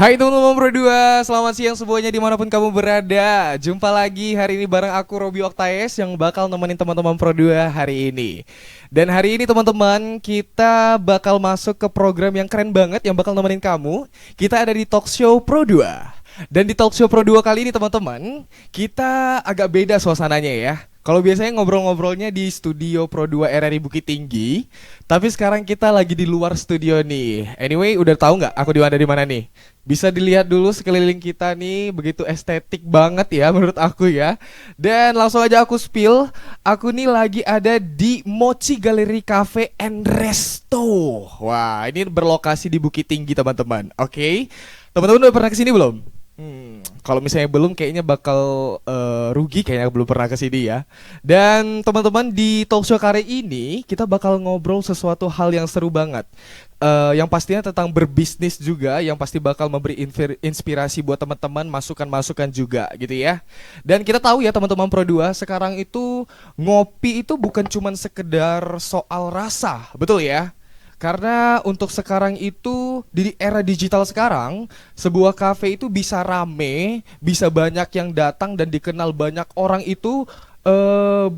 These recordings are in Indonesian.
Hai teman-teman Pro 2, selamat siang semuanya dimanapun kamu berada. Jumpa lagi hari ini bareng aku Robi Oktayes yang bakal nemenin teman-teman Pro 2 hari ini. Dan hari ini teman-teman kita bakal masuk ke program yang keren banget yang bakal nemenin kamu. Kita ada di Talk Show Pro 2. Dan di Talk Show Pro 2 kali ini teman-teman, kita agak beda suasananya ya. Kalau biasanya ngobrol-ngobrolnya di studio Pro 2 RRI Bukit Tinggi, tapi sekarang kita lagi di luar studio nih. Anyway, udah tahu nggak aku di mana nih? Bisa dilihat dulu sekeliling kita nih, begitu estetik banget ya menurut aku ya. Dan langsung aja aku spill, aku nih lagi ada di Mochi Gallery Cafe and Resto. Wah, ini berlokasi di Bukit Tinggi teman-teman. Oke, teman-teman udah pernah kesini belum? Kalau misalnya belum, kayaknya bakal rugi, kayaknya belum pernah kesini ya. Dan teman-teman di talkshow kali ini kita bakal ngobrol sesuatu hal yang seru banget. Yang pastinya tentang berbisnis juga, yang pasti bakal memberi inspirasi buat teman-teman, masukan-masukan juga gitu ya. Dan kita tahu ya teman-teman Pro 2, sekarang itu ngopi itu bukan cuman sekedar soal rasa, betul ya? Karena untuk sekarang itu di era digital sekarang, sebuah kafe itu bisa rame, bisa banyak yang datang dan dikenal banyak orang itu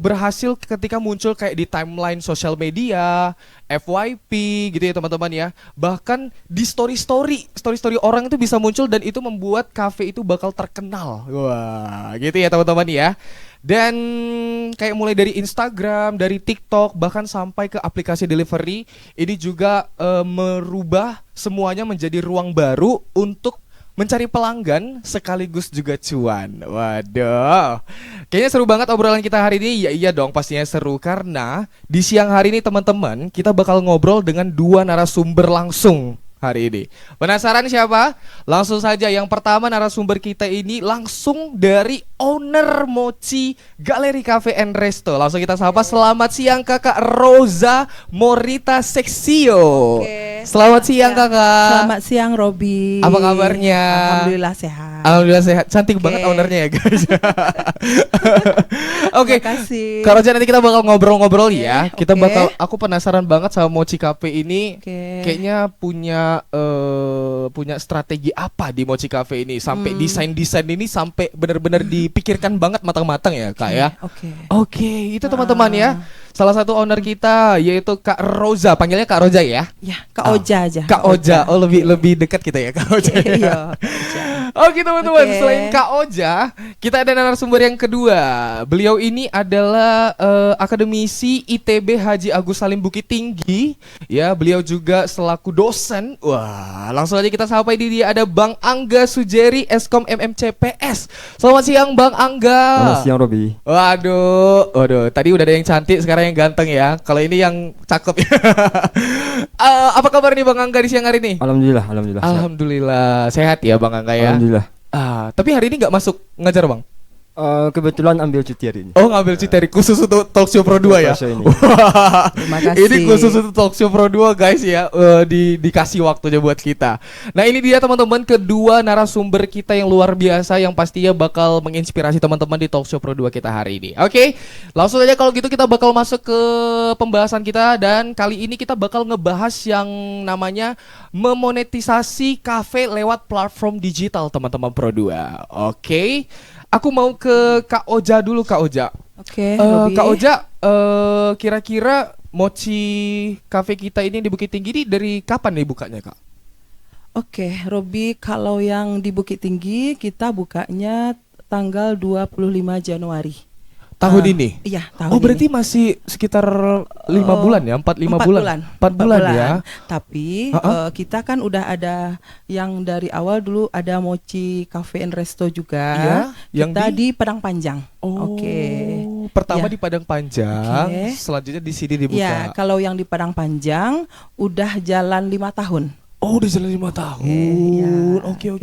berhasil ketika muncul kayak di timeline sosial media, FYP gitu ya teman-teman ya. Bahkan di story-story orang itu bisa muncul dan itu membuat kafe itu bakal terkenal. Wah, gitu ya teman-teman ya. Dan kayak mulai dari Instagram, dari TikTok, bahkan sampai ke aplikasi delivery, ini juga merubah semuanya menjadi ruang baru untuk mencari pelanggan sekaligus juga cuan. Waduh, kayaknya seru banget obrolan kita hari ini. Ya iya dong, pastinya seru karena di siang hari ini teman-teman kita bakal ngobrol dengan dua narasumber langsung hari ini. Penasaran siapa? Langsung saja, yang pertama narasumber kita ini langsung dari owner Mochi Gallery Cafe and Resto. Langsung kita sapa. Selamat siang Kakak Roza Morita Seksio. Selamat siang Kakak. Selamat siang Robi. Apa kabarnya? Alhamdulillah sehat. Alhamdulillah sehat. Cantik banget ownernya ya guys. Oke. Terima kasih. Kak Roza, nanti kita bakal ngobrol-ngobrol ya. Kita bakal, aku penasaran banget sama Mochi Cafe ini. Kayaknya punya strategi apa di Mochi Cafe ini sampai desain ini sampai benar-benar dipikirkan banget matang-matang ya Kak ya. Oke, itu teman-teman ya. Salah satu owner kita yaitu Kak Roza, panggilnya Kak Roza ya? Ya, Kak Oja aja. Kak Oja. Oh, lebih dekat kita ya Kak Oja. Iya. Oke teman-teman, selain Kak Oja, kita ada narasumber yang kedua. Beliau ini adalah akademisi ITB Haji Agus Salim Bukit Tinggi. Ya, beliau juga selaku dosen. Wah, langsung aja kita sapa, ini dia ada Bang Angga Sujeri, Eskom MMCPS. Selamat siang Bang Angga. Selamat siang Robi. Waduh, tadi udah ada yang cantik, sekarang yang ganteng ya. Kalau ini yang cakep ya. Apa kabar nih Bang Angga di siang hari ini? Alhamdulillah. Alhamdulillah sehat ya Bang Angga ya. Alhamdulillah. Tapi hari ini nggak masuk ngajar Bang? Kebetulan ambil cuti hari ini. Oh, ngambil cuti hari khusus untuk Talkshow Pro 2 ya? Wah, Terima kasih. Ini khusus untuk Talkshow Pro 2 guys ya, dikasih waktunya buat kita. Nah ini dia teman-teman, kedua narasumber kita yang luar biasa yang pastinya bakal menginspirasi teman-teman di Talkshow Pro 2 kita hari ini. Oke, langsung aja kalau gitu kita bakal masuk ke pembahasan kita. Dan kali ini kita bakal ngebahas yang namanya memonetisasi kafe lewat platform digital teman-teman Pro 2. Oke, aku mau ke Kak Oja dulu, Kak Oja. Kak Oja, kira-kira Mochi Cafe kita ini di Bukit Tinggi ini dari kapan nih bukanya Kak? Oke, Robi, kalau yang di Bukit Tinggi kita bukanya tanggal 25 Januari. Tahun ini? Iya, tahun ini. Oh, berarti masih sekitar 5 bulan ya? 4-5 bulan? 4 bulan ya? Tapi kita kan udah ada yang dari awal dulu, ada Mochi Cafe and Resto juga. Iya, yang kita di Padang Panjang. Pertama di Padang Panjang, selanjutnya di sini dibuka. Ya, kalau yang di Padang Panjang udah jalan 5 tahun. Oh, udah jalan 5 tahun. Oke.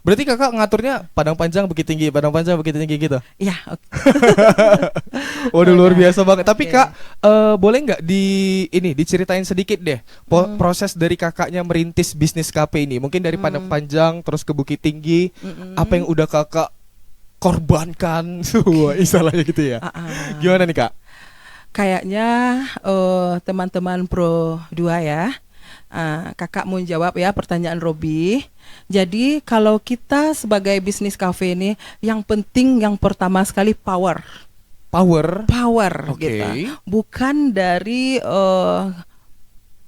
Berarti kakak ngaturnya Padang Panjang Bukit Tinggi, Padang Panjang Bukit Tinggi gitu? Iya. Waduh, luar biasa banget. Tapi Kak, boleh nggak diceritain sedikit deh proses dari kakaknya merintis bisnis kafe ini? Mungkin dari Padang Panjang terus ke Bukit Tinggi, apa yang udah kakak korbankan? Istilahnya gitu ya. Gimana nih Kak? Kayaknya teman-teman Pro 2 ya, Kakak mau jawab ya pertanyaan Robi. Jadi kalau kita sebagai bisnis kafe ini, yang penting yang pertama sekali power. Power Oke. gitu. Bukan dari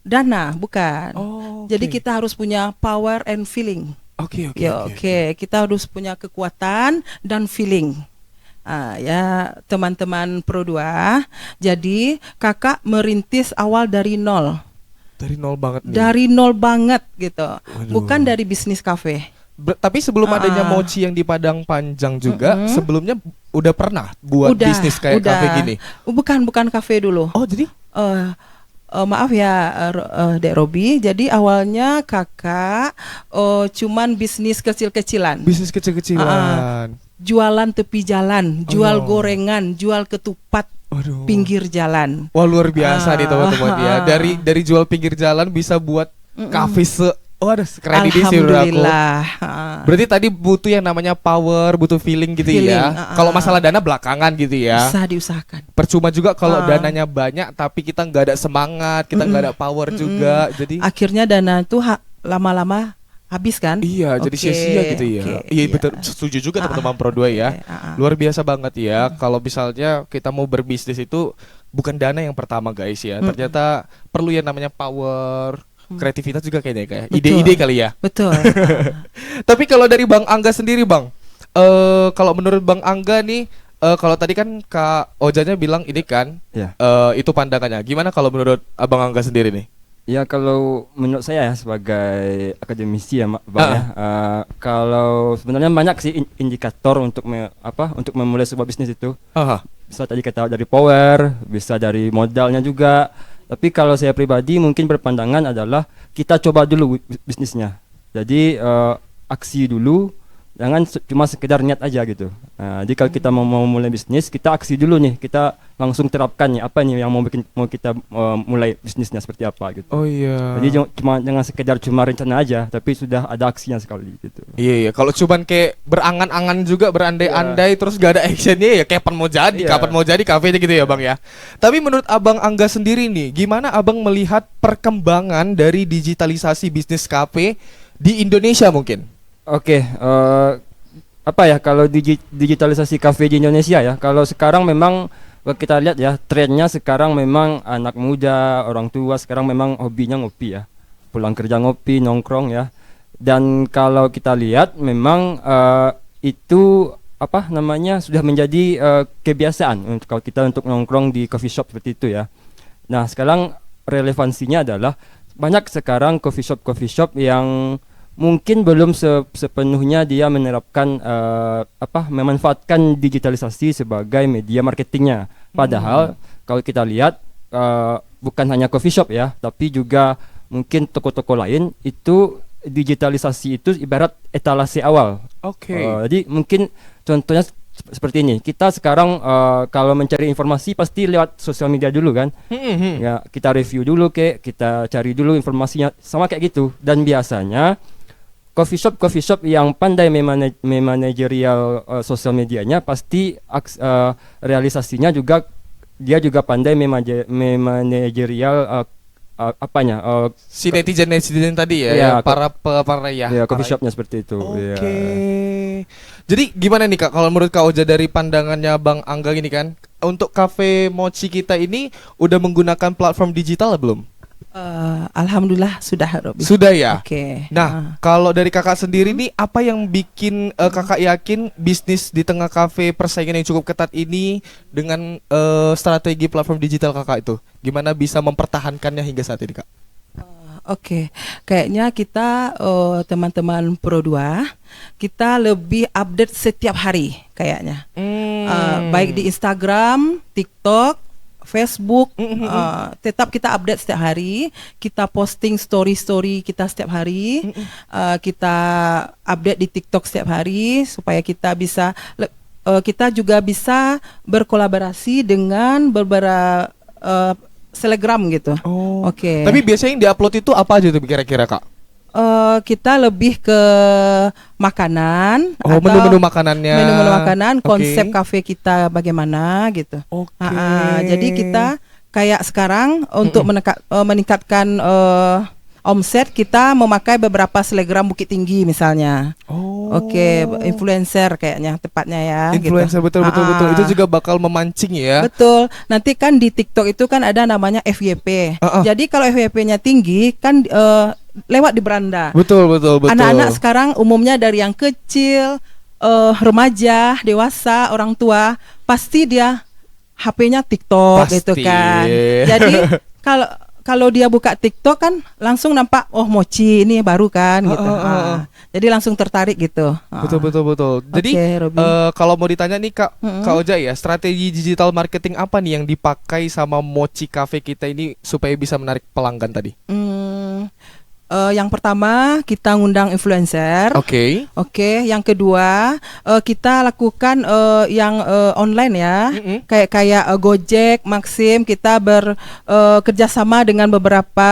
dana, bukan. Oh, Jadi oke. kita harus punya power and feeling. Oke. Ya, oke. Kita harus punya kekuatan dan feeling. Ya teman-teman Pro 2. Jadi kakak merintis awal dari nol. Dari nol banget nih. Dari nol banget gitu. Waduh. Bukan dari bisnis kafe. Tapi sebelum adanya mochi yang di Padang Panjang juga, sebelumnya udah pernah buat bisnis kayak kafe gini. Bukan kafe dulu. Oh, jadi Maaf ya Dek Robi. Jadi awalnya kakak cuman bisnis kecil-kecilan. bisnis kecil-kecilan. Jualan tepi jalan, jual Oh. gorengan, jual ketupat Waduh. pinggir jalan. Wah, luar biasa nih teman-teman ya. Dari jual pinggir jalan bisa buat kafe waduh, keren ini sih menurut aku. Alhamdulillah. Berarti tadi butuh yang namanya power, butuh feeling gitu Feeling, ya. Kalau masalah dana belakangan gitu ya. Bisa diusahakan. Percuma juga kalau dananya banyak tapi kita nggak ada semangat, kita nggak ada power juga. Jadi Akhirnya dana itu lama-lama habis kan? iya, jadi Oke, sia-sia gitu ya. oke, Iya, iya. betul. Setuju juga teman-teman Pro 2 ya. Oke, Luar biasa banget ya. Kalau misalnya kita mau berbisnis itu bukan dana yang pertama guys ya. Ternyata perlu yang namanya power, kreativitas juga kayaknya kayak Betul. ide-ide kali ya. Betul. Tapi kalau dari Bang Angga sendiri Bang, kalau menurut Bang Angga nih, kalau tadi kan Kak Ojanya bilang ini kan, Ya. itu pandangannya. Gimana kalau menurut Abang Angga sendiri nih? Ya kalau menurut saya ya sebagai akademisi ya Bang ya, kalau sebenarnya banyak sih indikator untuk untuk memulai sebuah bisnis itu. Aha. Bisa tadi kata dari power, bisa dari modalnya juga. Tapi kalau saya pribadi mungkin berpandangan adalah kita coba dulu bisnisnya. Jadi aksi dulu, jangan cuma sekedar niat aja gitu. Jadi kalau kita mau mulai bisnis, kita aksi dulu nih, kita langsung terapkan nih apa nih yang mau kita mulai bisnisnya seperti apa gitu. Oh iya. Jadi jangan sekedar cuma rencana aja, tapi sudah ada aksinya sekali gitu. Iya, kalau cuman kayak berangan-angan juga, berandai-andai terus gak ada actionnya ya kapan mau jadi, Iya. kapan mau jadi kafenya gitu ya Bang ya. Tapi menurut Abang Angga sendiri nih, gimana Abang melihat perkembangan dari digitalisasi bisnis kafe di Indonesia mungkin? Oke, apa ya kalau digitalisasi kafe di Indonesia ya? Kalau sekarang memang kita lihat ya trennya sekarang memang anak muda, orang tua sekarang memang hobinya ngopi ya, pulang kerja ngopi, nongkrong ya. Dan kalau kita lihat memang itu apa namanya sudah menjadi kebiasaan kalau kita untuk nongkrong di coffee shop seperti itu ya. Nah sekarang relevansinya adalah banyak sekarang coffee shop yang mungkin belum sepenuhnya dia menerapkan memanfaatkan digitalisasi sebagai media marketingnya. Padahal kalau kita lihat bukan hanya coffee shop ya, tapi juga mungkin toko-toko lain itu digitalisasi itu ibarat etalase awal. Oke. Jadi mungkin contohnya seperti ini. Kita sekarang kalau mencari informasi pasti lewat sosial media dulu kan. Ya, kita review dulu kita cari dulu informasinya sama kayak gitu. Dan biasanya coffee shop yang pandai memanajerial sosial medianya pasti realisasinya juga dia juga pandai memanajerial si netizen tadi ya, ya, para coffee shopnya seperti itu. Oke. Ya. Jadi gimana nih Kak, kalau menurut Kak Oja dari pandangannya Bang Angga gini kan, untuk kafe mochi kita ini udah menggunakan platform digital belum? Alhamdulillah sudah Robi. Sudah ya. Oke. Nah, kalau dari kakak sendiri nih, apa yang bikin kakak yakin bisnis di tengah kafe persaingan yang cukup ketat ini dengan strategi platform digital kakak itu, gimana bisa mempertahankannya hingga saat ini Kak? Oke, kayaknya kita teman-teman Pro 2 kita lebih update setiap hari kayaknya. Baik di Instagram, TikTok, Facebook, tetap kita update setiap hari. Kita posting story-story kita setiap hari. Kita update di TikTok setiap hari supaya kita bisa kita juga bisa berkolaborasi dengan beberapa Telegram gitu. Oh. Oke. Tapi biasanya yang diupload itu apa aja tuh kira-kira Kak? Kita lebih ke makanan. Oh, atau menu-menu makanannya. Menu-menu makanan, Oke. konsep kafe kita bagaimana gitu. Oke. Jadi kita kayak sekarang untuk meningkatkan omset kita memakai beberapa selebgram Bukit Tinggi misalnya. Oke, influencer kayaknya tepatnya ya. Influencer, gitu. betul. Itu juga bakal memancing ya. Betul. Nanti kan di TikTok itu kan ada namanya FYP. Jadi kalau FYP-nya tinggi kan lewat di beranda. Betul. Anak-anak sekarang umumnya dari yang kecil, remaja, dewasa, orang tua, pasti dia HP-nya TikTok Pasti. gitu kan. Jadi kalau dia buka TikTok kan langsung nampak mochi ini baru kan gitu. Jadi langsung tertarik gitu. Betul. Jadi Oke, Robby. kalau mau ditanya nih Kak Oja ya, strategi digital marketing apa nih yang dipakai sama Mochi Cafe kita ini supaya bisa menarik pelanggan tadi? Yang pertama kita ngundang influencer. Oke. Yang kedua kita lakukan yang online ya, kayak Gojek, Maxim, kita kerjasama dengan beberapa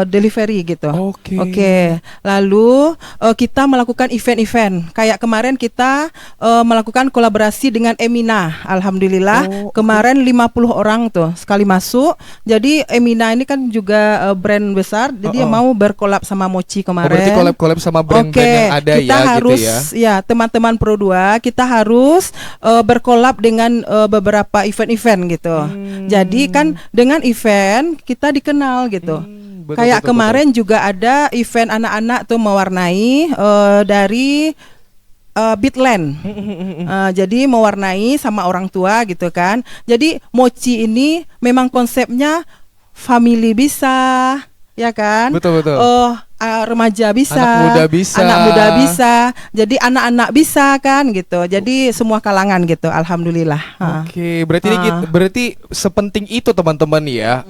delivery gitu. Oke. Lalu kita melakukan event-event. Kayak kemarin kita melakukan kolaborasi dengan Emina. Alhamdulillah kemarin 50 orang tuh sekali masuk. Jadi Emina ini kan juga brand besar. Jadi mau berkolab sama Mochi kemarin. Berarti kolab sama brand-brand yang ada kita ya harus, gitu ya. Teman-teman Pro2 kita harus berkolab dengan beberapa event-event gitu. Jadi kan dengan event kita dikenal gitu. Kayak kemarin juga ada event anak-anak tuh mewarnai dari Bitland. Jadi mewarnai sama orang tua gitu kan. Jadi Mochi ini memang konsepnya family bisa, ya kan? Betul. Remaja bisa, anak muda bisa, jadi anak-anak bisa kan gitu. Jadi semua kalangan gitu. Alhamdulillah. Oke, berarti sepenting itu teman-teman ya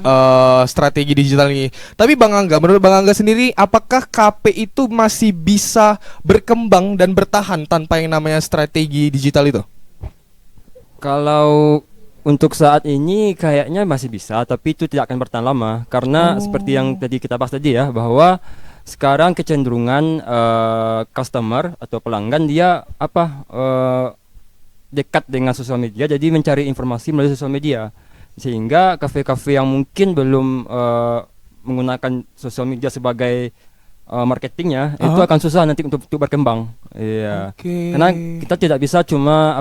strategi digital ini. Tapi menurut Bang Angga sendiri, apakah KP itu masih bisa berkembang dan bertahan tanpa yang namanya strategi digital itu? Kalau untuk saat ini kayaknya masih bisa, tapi itu tidak akan bertahan lama karena seperti yang tadi kita bahas tadi ya, bahwa sekarang kecenderungan customer atau pelanggan dia dekat dengan sosial media, jadi mencari informasi melalui sosial media, sehingga kafe-kafe yang mungkin belum menggunakan sosial media sebagai marketingnya itu akan susah nanti untuk berkembang. Iya. Karena kita tidak bisa cuma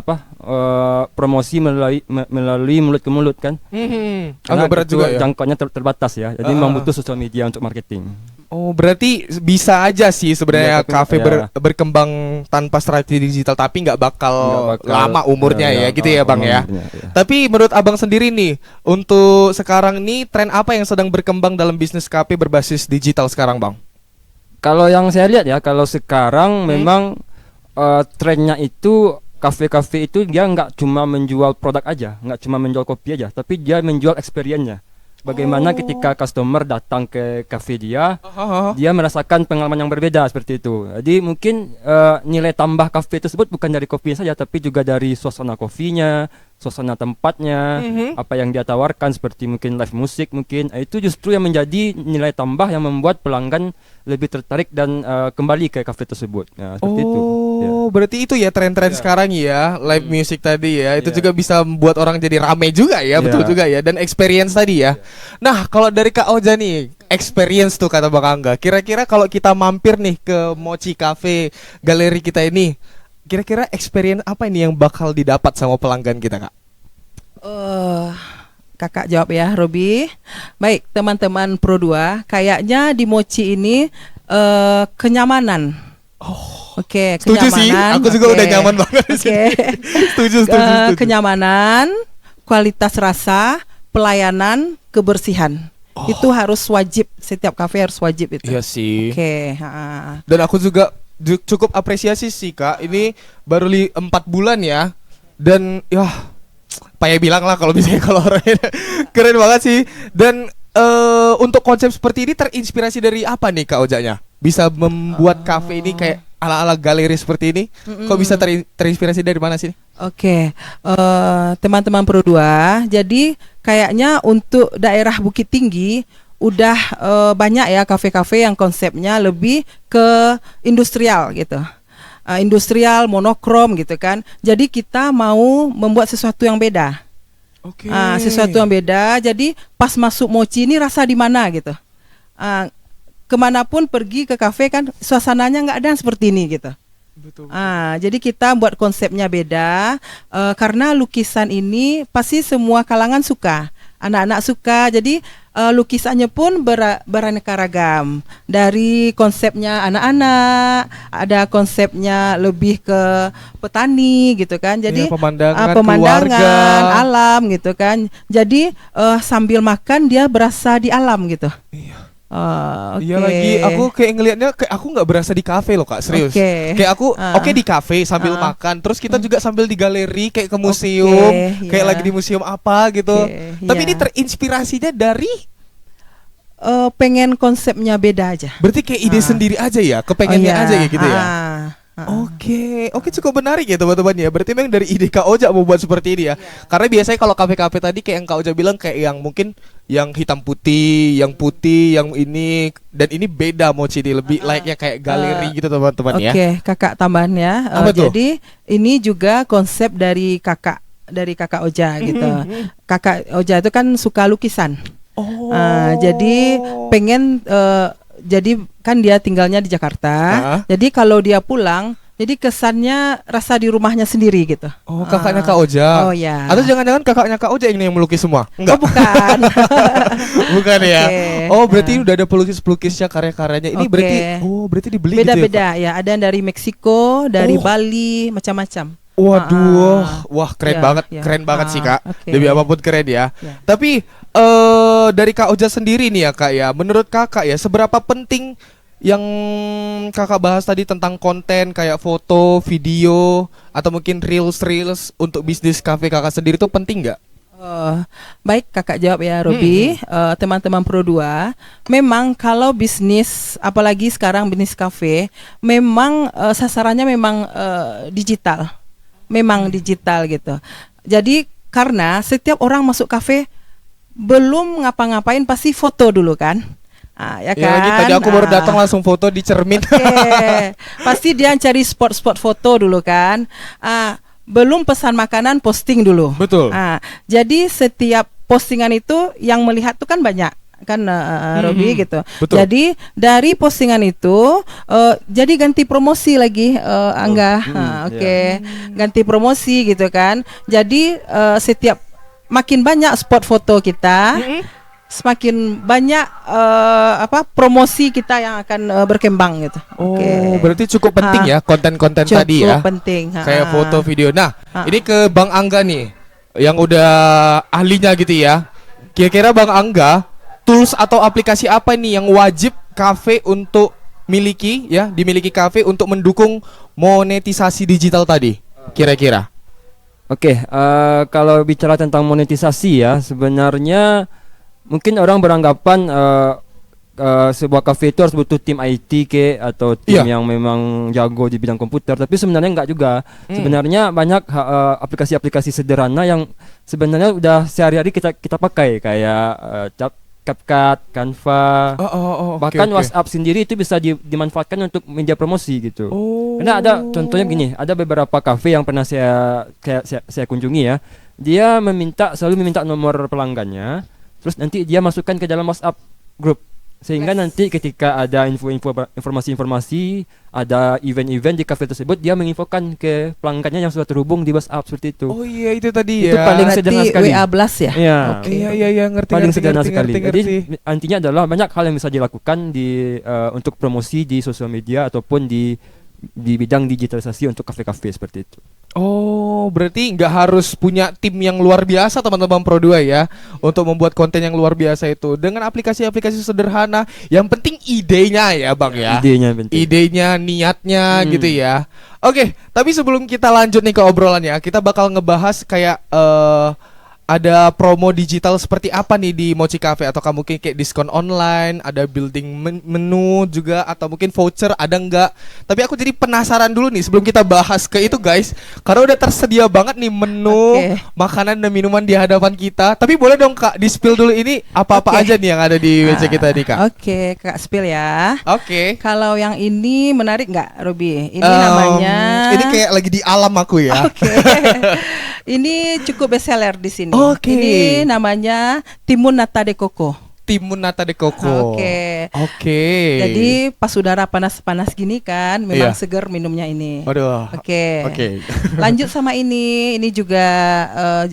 promosi melalui mulut ke mulut kan. Agak berat juga ya. Jangkauannya terbatas ya. Jadi memang butuh sosial media untuk marketing. Berarti bisa aja sih sebenarnya kafe berkembang tanpa strategi digital, tapi nggak bakal lama umurnya ya gitu ya Bang ya. Tapi menurut Abang sendiri nih, untuk sekarang nih tren apa yang sedang berkembang dalam bisnis kafe berbasis digital sekarang Bang? Kalau yang saya lihat ya, kalau sekarang memang trennya itu kafe-kafe itu dia nggak cuma menjual produk aja, nggak cuma menjual kopi aja, tapi dia menjual experience-nya. Bagaimana ketika customer datang ke kafe dia merasakan pengalaman yang berbeda seperti itu. Jadi mungkin nilai tambah kafe tersebut bukan dari kopinya saja, tapi juga dari suasana kopinya, suasana tempatnya, apa yang dia tawarkan seperti mungkin live musik mungkin. Itu justru yang menjadi nilai tambah yang membuat pelanggan lebih tertarik dan kembali ke kafe tersebut. Nah, seperti itu. Ya. Berarti itu ya tren-tren sekarang ya, live music tadi ya. Itu juga bisa membuat orang jadi rame juga ya, betul juga ya, dan experience tadi ya. Nah, kalau dari Kak Oja nih, experience tuh kata Bang Angga. Kira-kira kalau kita mampir nih ke Mochi Cafe galeri kita ini, kira-kira experience apa ini yang bakal didapat sama pelanggan kita, Kak? Kakak jawab ya, Robby. Baik, teman-teman Pro2, kayaknya di Mochi ini kenyamanan. Oke, setuju kenyamanan. Sih, aku juga udah nyaman banget. Setuju. Kenyamanan, kualitas rasa, pelayanan, kebersihan. Itu harus wajib, setiap kafe harus wajib itu. Iya sih. Oke. Dan aku juga cukup apresiasi sih Kak. Ini baru 4 bulan ya. Dan payah bilang lah kalau misalnya kalau orangnya keren banget sih. Dan untuk konsep seperti ini terinspirasi dari apa nih Kak Ojanya? Bisa membuat kafe ini kayak ala-ala galeri seperti ini. Kok bisa terinspirasi dari mana sih? Oke, teman-teman Pro2, jadi kayaknya untuk daerah Bukit Tinggi udah banyak ya kafe-kafe yang konsepnya lebih ke industrial gitu. Industrial, monokrom gitu kan. Jadi kita mau membuat sesuatu yang beda. Sesuatu yang beda. Jadi pas masuk Mochi ini rasa di mana gitu. kemanapun pergi ke kafe kan suasananya nggak ada yang seperti ini gitu. Betul. Jadi kita buat konsepnya beda karena lukisan ini pasti semua kalangan suka, anak-anak suka. Jadi lukisannya pun beraneka ragam. Dari konsepnya anak-anak, ada konsepnya lebih ke petani gitu kan. Jadi pemandangan pemandangan alam gitu kan. Jadi sambil makan dia berasa di alam gitu. Iya. Okay. Iya lagi, aku kayak ngelihatnya kayak aku nggak berasa di kafe loh Kak, serius. Kayak aku di kafe sambil makan, terus kita juga sambil di galeri kayak ke museum, kayak lagi di museum apa gitu. Tapi ini terinspirasinya dari pengen konsepnya beda aja. Berarti kayak ide sendiri aja ya, kepengennya aja kayak gitu ya. Oke, cukup menarik ya teman-teman ya. Berarti memang dari ide Kak Oja mau buat seperti ini ya. Karena biasanya kalau kafe-kafe tadi kayak yang Kak Oja bilang kayak yang mungkin yang hitam putih, yang putih, yang ini dan ini beda Mochi ini lebih like-nya kayak galeri gitu teman-teman ya. Oke, Kakak tambahan ya. Jadi ini juga konsep dari Kakak Oja gitu. Kakak Oja itu kan suka lukisan. Jadi pengen jadi kan dia tinggalnya di Jakarta. Jadi kalau dia pulang, jadi kesannya rasa di rumahnya sendiri gitu. Oh, kakaknya Kak Oja. Oh ya. Atau jangan-jangan kakaknya Kak Oja ini yang melukis semua? Enggak. Oh, bukan. Bukan ya. Oh, berarti udah ada pelukis-pelukisnya karya-karyanya. Ini berarti dibeli beda-beda gitu ya, ya. Ada yang dari Meksiko, dari Bali, macam-macam. Waduh, wah keren banget sih Kak. Demi apapun keren ya. Tapi dari Kak Oja sendiri nih ya Kak ya, menurut Kakak ya seberapa penting yang Kakak bahas tadi tentang konten kayak foto, video, atau mungkin reels untuk bisnis kafe Kakak sendiri itu penting nggak? Baik Kakak jawab ya Robi. Teman-teman Pro 2, memang kalau bisnis apalagi sekarang bisnis kafe memang sasarannya memang digital. Memang digital gitu. Jadi karena setiap orang masuk kafe belum ngapa-ngapain pasti foto dulu kan. Ya kan. Lagi tadi aku baru datang langsung foto di cermin. Pasti dia cari spot-spot foto dulu kan. Belum pesan makanan posting dulu. Betul. Jadi setiap postingan itu yang melihat tuh kan banyak kan Robi gitu. Betul. Jadi dari postingan itu jadi ganti promosi lagi Angga. Ganti promosi gitu kan. Jadi setiap makin banyak spot foto kita, semakin banyak promosi kita yang akan berkembang gitu. Berarti cukup penting ya konten-konten tadi ya. Cukup penting. Kayak foto, video. Nah, ini ke Bang Angga nih, yang udah ahlinya gitu ya. Kira-kira Bang Angga, tools atau aplikasi apa nih yang wajib kafe untuk dimiliki kafe untuk mendukung monetisasi digital tadi? Kira-kira? Kalau bicara tentang monetisasi ya, sebenarnya mungkin orang beranggapan sebuah kafe itu harus butuh tim IT atau tim yang memang jago di bidang komputer, tapi sebenarnya enggak juga. Sebenarnya banyak aplikasi-aplikasi sederhana yang sebenarnya udah sehari-hari kita pakai kayak CapCut, Canva, bahkan WhatsApp sendiri itu bisa dimanfaatkan untuk media promosi gitu. Karena ada contohnya gini, ada beberapa kafe yang pernah saya kunjungi ya, dia selalu meminta nomor pelanggannya, terus nanti dia masukkan ke dalam WhatsApp grup. Sehingga nanti ketika ada informasi-informasi, ada event-event di kafe tersebut, dia menginfokan ke pelanggannya yang sudah terhubung di WhatsApp seperti itu. Oh iya, itu tadi itu paling sederhana sekali. WA Blast ya? Iya, ngerti. Paling sederhana sekali. Jadi intinya adalah banyak hal yang bisa dilakukan untuk promosi di sosial media ataupun di bidang digitalisasi untuk kafe-kafe seperti itu. Oh, berarti nggak harus punya tim yang luar biasa teman-teman Pro 2 ya untuk membuat konten yang luar biasa itu. Dengan aplikasi-aplikasi sederhana, yang penting idenya ya Bang ya. Idenya penting. Idenya, niatnya gitu ya. Oke, tapi sebelum kita lanjut nih ke obrolannya, kita bakal ngebahas kayak ada promo digital seperti apa nih di Mochi Cafe, atau mungkin kayak diskon online, ada building menu juga, atau mungkin voucher ada enggak. Tapi aku jadi penasaran dulu nih sebelum kita bahas ke itu guys, karena udah tersedia banget nih menu makanan dan minuman di hadapan kita. Tapi boleh dong Kak di spill dulu ini apa-apa aja nih yang ada di WC kita nih Kak. Kak spill ya. Kalau yang ini menarik nggak Robi? Ini namanya. Ini kayak lagi di alam aku ya. Ini cukup bestseller di sini. Ini namanya Timun Nata de Coco. Timun Nata de Coco. Oke. Oke. Jadi pas udara panas-panas gini kan, memang Iya. segar minumnya ini. Waduh. Oke. Oke. Lanjut sama ini juga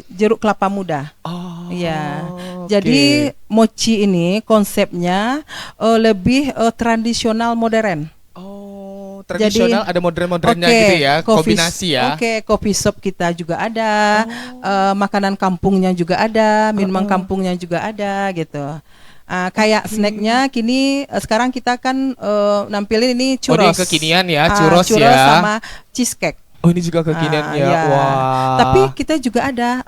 jeruk kelapa muda. Oh. Iya. oke. Jadi mochi ini konsepnya lebih tradisional modern. Oh, tradisional ada modern-modernnya Oke, gitu ya, coffee- kombinasi ya. Oke, coffee shop kita juga ada, makanan kampungnya juga ada, minuman kampungnya juga ada gitu. Kayak snacknya kini sekarang kita kan nampilin ini Oh, ini churros. kekinian ya, churros ya. sama cheesecake. Oh, ini juga kekinian ya. Iya. Wah. Tapi kita juga ada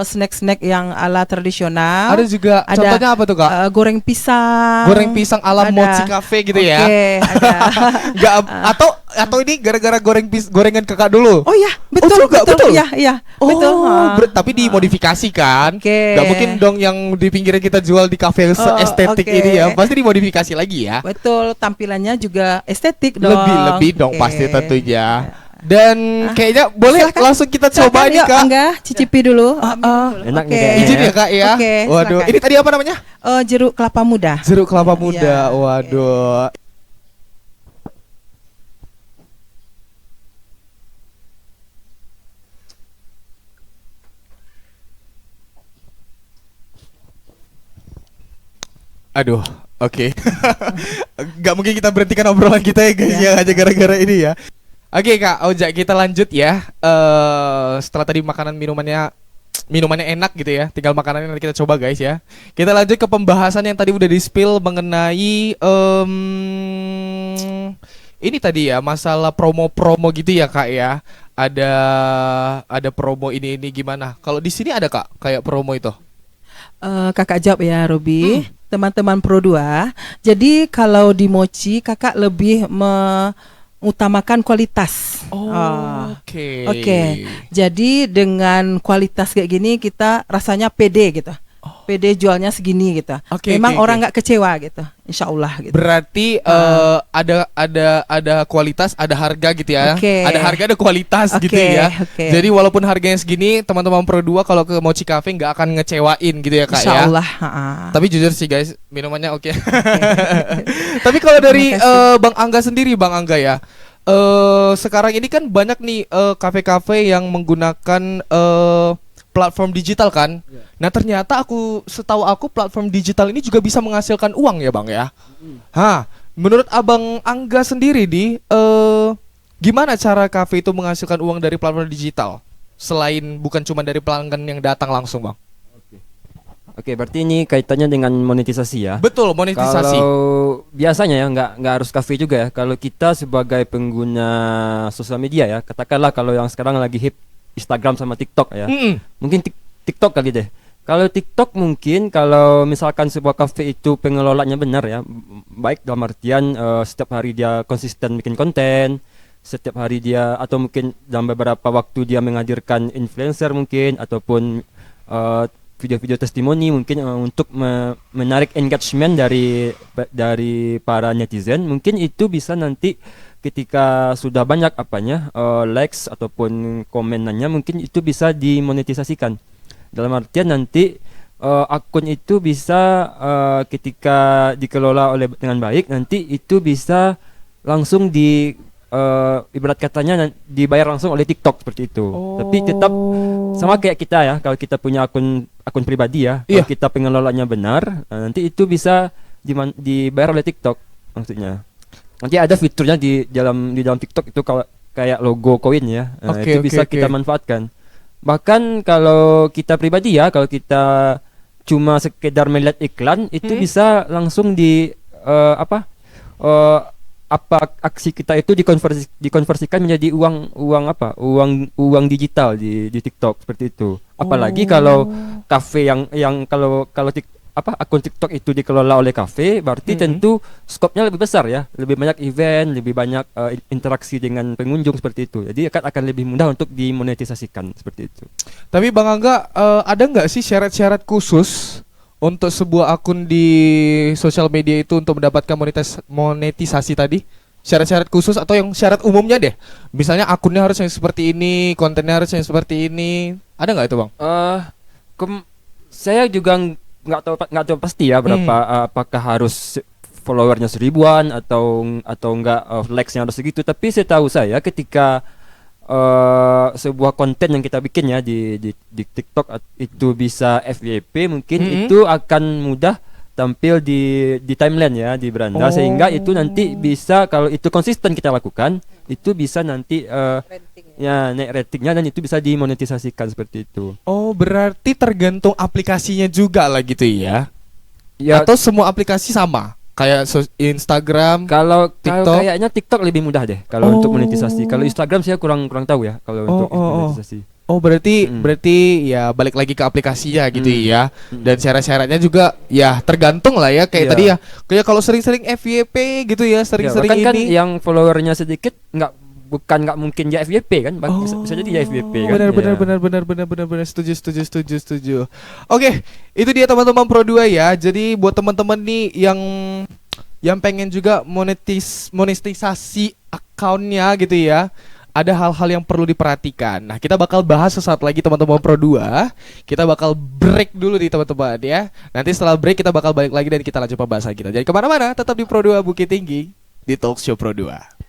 snack-snack yang ala tradisional. ada juga Ada, contohnya apa tuh, Kak? Goreng pisang. Goreng pisang ala Ada. Mochi Cafe gitu ya. Oke, ada. Enggak atau ini gara-gara gorengan Kakak dulu. Oh ya, betul, juga, betul. Iya, iya. Oh, betul. tapi dimodifikasi kan? Oke. Gak mungkin dong yang di pinggirnya kita jual di kafe estetik oke. ini ya. Pasti dimodifikasi lagi ya. Betul, tampilannya juga estetik dong. Lebih dong Oke. pasti tentunya. Dan kayaknya boleh Silakan. langsung kita coba Silakan, nih, yuk, Kak. Angga, cicipi dulu. Ambil dulu. Enak nih Oke. kayaknya. Izin ya, Kak ya. Oke, Waduh, silakan. ini tadi apa namanya? Jeruk kelapa muda. Jeruk kelapa muda. Iya, Waduh. Aduh, oke. Gak mungkin kita berhentikan obrolan kita ya guys ya hanya gara-gara ini ya. Oke Kak Ojak, kita lanjut ya. Setelah tadi minumannya enak gitu ya, tinggal makanannya nanti kita coba guys ya. Kita lanjut ke pembahasan yang tadi udah di-spill mengenai ini tadi ya, masalah promo-promo gitu ya Kak ya. Ada promo ini gimana? Kalau di sini ada Kak kayak promo itu? Kakak jawab ya, Robi. Teman-teman Pro 2. Jadi kalau di Mochi kakak lebih mengutamakan kualitas. Oke. Oke. Jadi dengan kualitas kayak gini kita rasanya pede gitu. Pede jualnya segini gitu. Oke, Memang oke, orang oke. nggak kecewa gitu. Insya Allah gitu. Berarti ada kualitas, ada harga gitu ya. Oke. Ada harga, ada kualitas Oke, gitu ya. oke. Jadi walaupun harganya segini, teman-teman Pro 2 kalau ke Mochi Cafe nggak akan ngecewain gitu ya Kak Insya ya. Allah. Tapi jujur sih guys, minumannya oke. Tapi kalau dari Terima kasih. Bang Angga sendiri, Bang Angga ya. Sekarang ini kan banyak nih kafe-kafe yang menggunakan platform digital kan. Nah ternyata setahu aku platform digital ini juga bisa menghasilkan uang ya Bang ya. Menurut Abang Angga sendiri gimana cara kafe itu menghasilkan uang dari platform digital? Selain bukan cuma dari pelanggan yang datang langsung Bang. Oke, berarti ini kaitannya dengan monetisasi ya. Betul, monetisasi. Kalau biasanya ya nggak harus kafe juga ya. Kalau kita sebagai pengguna sosial media ya, katakanlah kalau yang sekarang lagi hip Instagram sama TikTok ya. Mungkin TikTok kali deh. Kalau TikTok mungkin kalau misalkan sebuah kafe itu pengelolanya benar ya, baik dalam artian setiap hari dia konsisten bikin konten, setiap hari dia atau mungkin dalam beberapa waktu dia menghadirkan influencer mungkin ataupun video-video testimoni mungkin untuk menarik engagement dari para netizen, mungkin itu bisa nanti ketika sudah banyak likes ataupun komenannya mungkin itu bisa dimonetisasikan. Dalam artian nanti akun itu bisa ketika dikelola dengan baik nanti itu bisa langsung ibarat katanya dibayar langsung oleh TikTok seperti itu. Tapi tetap sama kayak kita ya, kalau kita punya akun pribadi ya, Iya. kalau kita pengelolanya benar, nanti itu bisa dibayar oleh TikTok maksudnya. Nanti ada fiturnya di dalam TikTok itu kayak logo koin ya. Oke, Itu oke, bisa kita oke. manfaatkan. Bahkan kalau kita pribadi ya, kalau kita cuma sekedar melihat iklan itu bisa langsung aksi kita itu dikonversikan menjadi uang digital di TikTok seperti itu. Apalagi kalau kafe yang kalau akun TikTok itu dikelola oleh kafe, berarti tentu skopnya lebih besar ya, lebih banyak event, lebih banyak interaksi dengan pengunjung seperti itu. Jadi akan lebih mudah untuk dimonetisasikan seperti itu. Tapi Bang Angga, ada nggak sih syarat-syarat khusus untuk sebuah akun di sosial media itu untuk mendapatkan monetisasi tadi? Syarat-syarat khusus atau yang syarat umumnya deh? Misalnya akunnya harus yang seperti ini, kontennya harus yang seperti ini. Ada nggak itu Bang? Saya juga nggak tahu pasti ya berapa, apakah harus followernya 1000-an atau enggak, likes-nya harus segitu. Tapi setahu saya ketika sebuah konten yang kita bikin ya di TikTok itu bisa FYP, mungkin itu akan mudah tampil di timeline ya, di beranda, sehingga itu nanti bisa, kalau itu konsisten kita lakukan, itu bisa nanti ya naik ratingnya, dan itu bisa dimonetisasikan seperti itu. Oh, berarti tergantung aplikasinya juga lah gitu ya? Ya, Atau semua aplikasi sama? Kayak Instagram, kalau TikTok? kayaknya TikTok lebih mudah deh kalau untuk monetisasi. Kalau Instagram saya kurang tahu ya kalau untuk monetisasi. Oh, berarti ya balik lagi ke aplikasinya gitu ya. Dan syarat-syaratnya juga ya tergantung lah ya, kayak tadi ya. Kayak kalau sering-sering FYP gitu ya, sering-sering Ya, kan ini. yang followernya sedikit nggak mungkin ya FYP kan, bisa jadi ya FYP kan. Benar. Setuju. Oke, itu dia teman-teman Pro 2 ya. Jadi buat teman-teman nih yang pengen juga monetisasi akunnya gitu ya, ada hal-hal yang perlu diperhatikan. Nah, kita bakal bahas sesaat lagi teman-teman Pro 2. Kita bakal break dulu nih teman-teman ya. Nanti setelah break kita bakal balik lagi dan kita lanjut pembahasan kita. Jadi kemana-mana, tetap di Pro 2 Bukit Tinggi, di Talk Show Pro 2.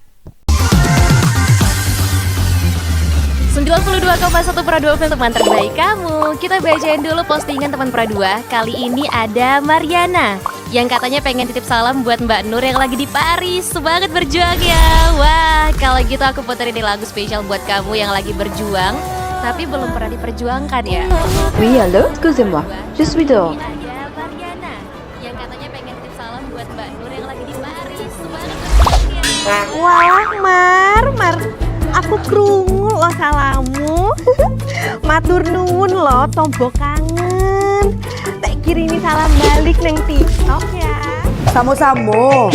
92,1 Pro 2 film teman terbaik kamu. Kita bacain dulu postingan teman Pro 2. Kali ini ada Mariana yang katanya pengen titip salam buat Mbak Nur yang lagi di Paris. Semangat berjuang ya. Wah, kalau gitu aku puterin lagu spesial buat kamu yang lagi berjuang tapi belum pernah diperjuangkan ya. Oui, allô, excusez-moi, je suis dehors. Ada Mariana yang katanya pengen titip salam buat Mbak Nur yang lagi di Paris. Semangat berjuang ya. Wah, Mar, aku krungu lo salamu. Matur nuwun lo, tombo kangen. Tak kirimi salam balik neng TikTok ya. Samo-samo.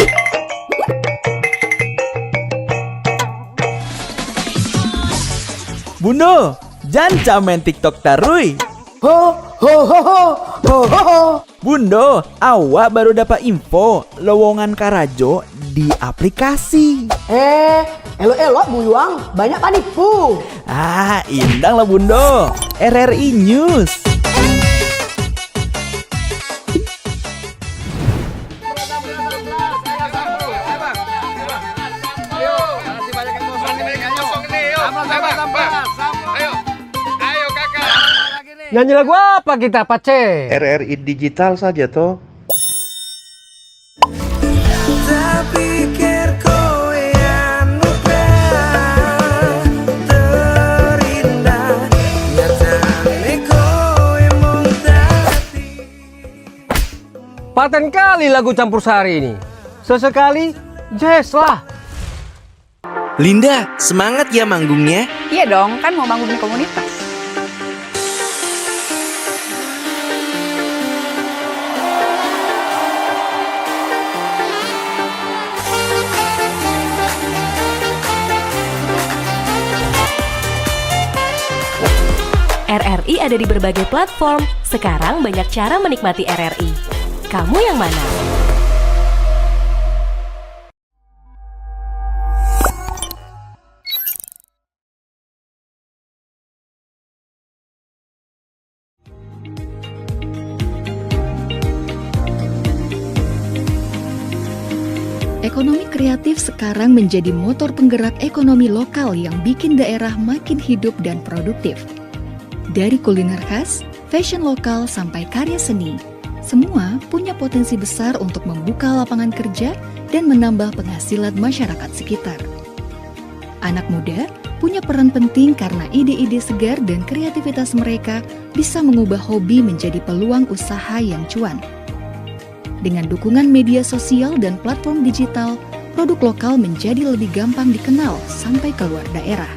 Bundo, jangan main TikTok tarui. Ho ho ho ho ho ho ho. Bundo, awak baru dapat info lowongan Karajo di aplikasi. Elok-elok buyuang, banyak panipu. Indang lah Bundo. RRI News. Nyanyi lagu apa kita, Pace? RRI digital saja toh. Paten kali lagu campur sari ini. Sesekali jazz lah. Linda, semangat ya manggungnya. Iya dong, kan mau bangun di komunitas. RRI ada di berbagai platform. Sekarang banyak cara menikmati RRI. Kamu yang mana? Ekonomi kreatif sekarang menjadi motor penggerak ekonomi lokal yang bikin daerah makin hidup dan produktif. Dari kuliner khas, fashion lokal sampai karya seni, semua punya potensi besar untuk membuka lapangan kerja dan menambah penghasilan masyarakat sekitar. Anak muda punya peran penting karena ide-ide segar dan kreativitas mereka bisa mengubah hobi menjadi peluang usaha yang cuan. Dengan dukungan media sosial dan platform digital, produk lokal menjadi lebih gampang dikenal sampai keluar daerah.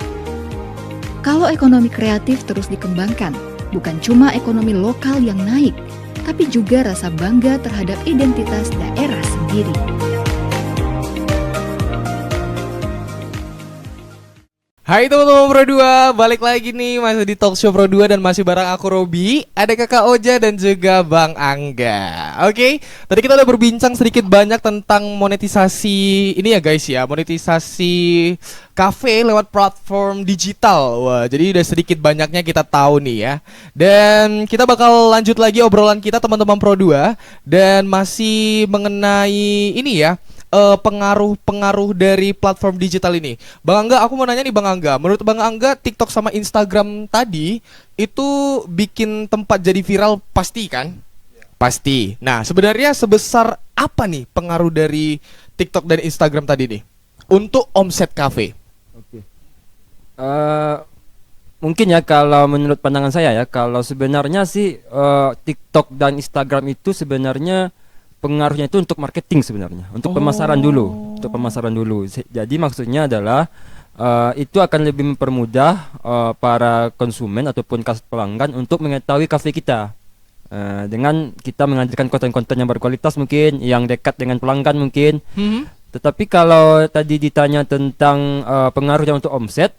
Kalau ekonomi kreatif terus dikembangkan, bukan cuma ekonomi lokal yang naik, tapi juga rasa bangga terhadap identitas daerah sendiri. Hai teman-teman Pro 2, balik lagi nih masih di Talk Show Pro 2 dan masih bareng aku Robi, ada Kakak Oja dan juga Bang Angga. Oke, tadi kita udah berbincang sedikit banyak tentang monetisasi ini ya guys ya, monetisasi kafe lewat platform digital. Wah, jadi udah sedikit banyaknya kita tahu nih ya. Dan kita bakal lanjut lagi obrolan kita teman-teman Pro 2 dan masih mengenai ini ya. Pengaruh dari platform digital ini. Bang Angga, aku mau nanya nih Bang Angga. Menurut Bang Angga, TikTok sama Instagram tadi itu bikin tempat jadi viral pasti kan? Pasti. Nah, sebenarnya sebesar apa nih pengaruh dari TikTok dan Instagram tadi nih untuk omset kafe? Oke. Mungkin ya kalau menurut pandangan saya ya, kalau sebenarnya sih TikTok dan Instagram itu sebenarnya pengaruhnya itu untuk marketing sebenarnya, untuk pemasaran dulu, Jadi maksudnya adalah itu akan lebih mempermudah para konsumen ataupun pelanggan untuk mengetahui kafe kita dengan kita mengajarkan konten-konten yang berkualitas mungkin, yang dekat dengan pelanggan mungkin. Tetapi kalau tadi ditanya tentang pengaruhnya untuk omset,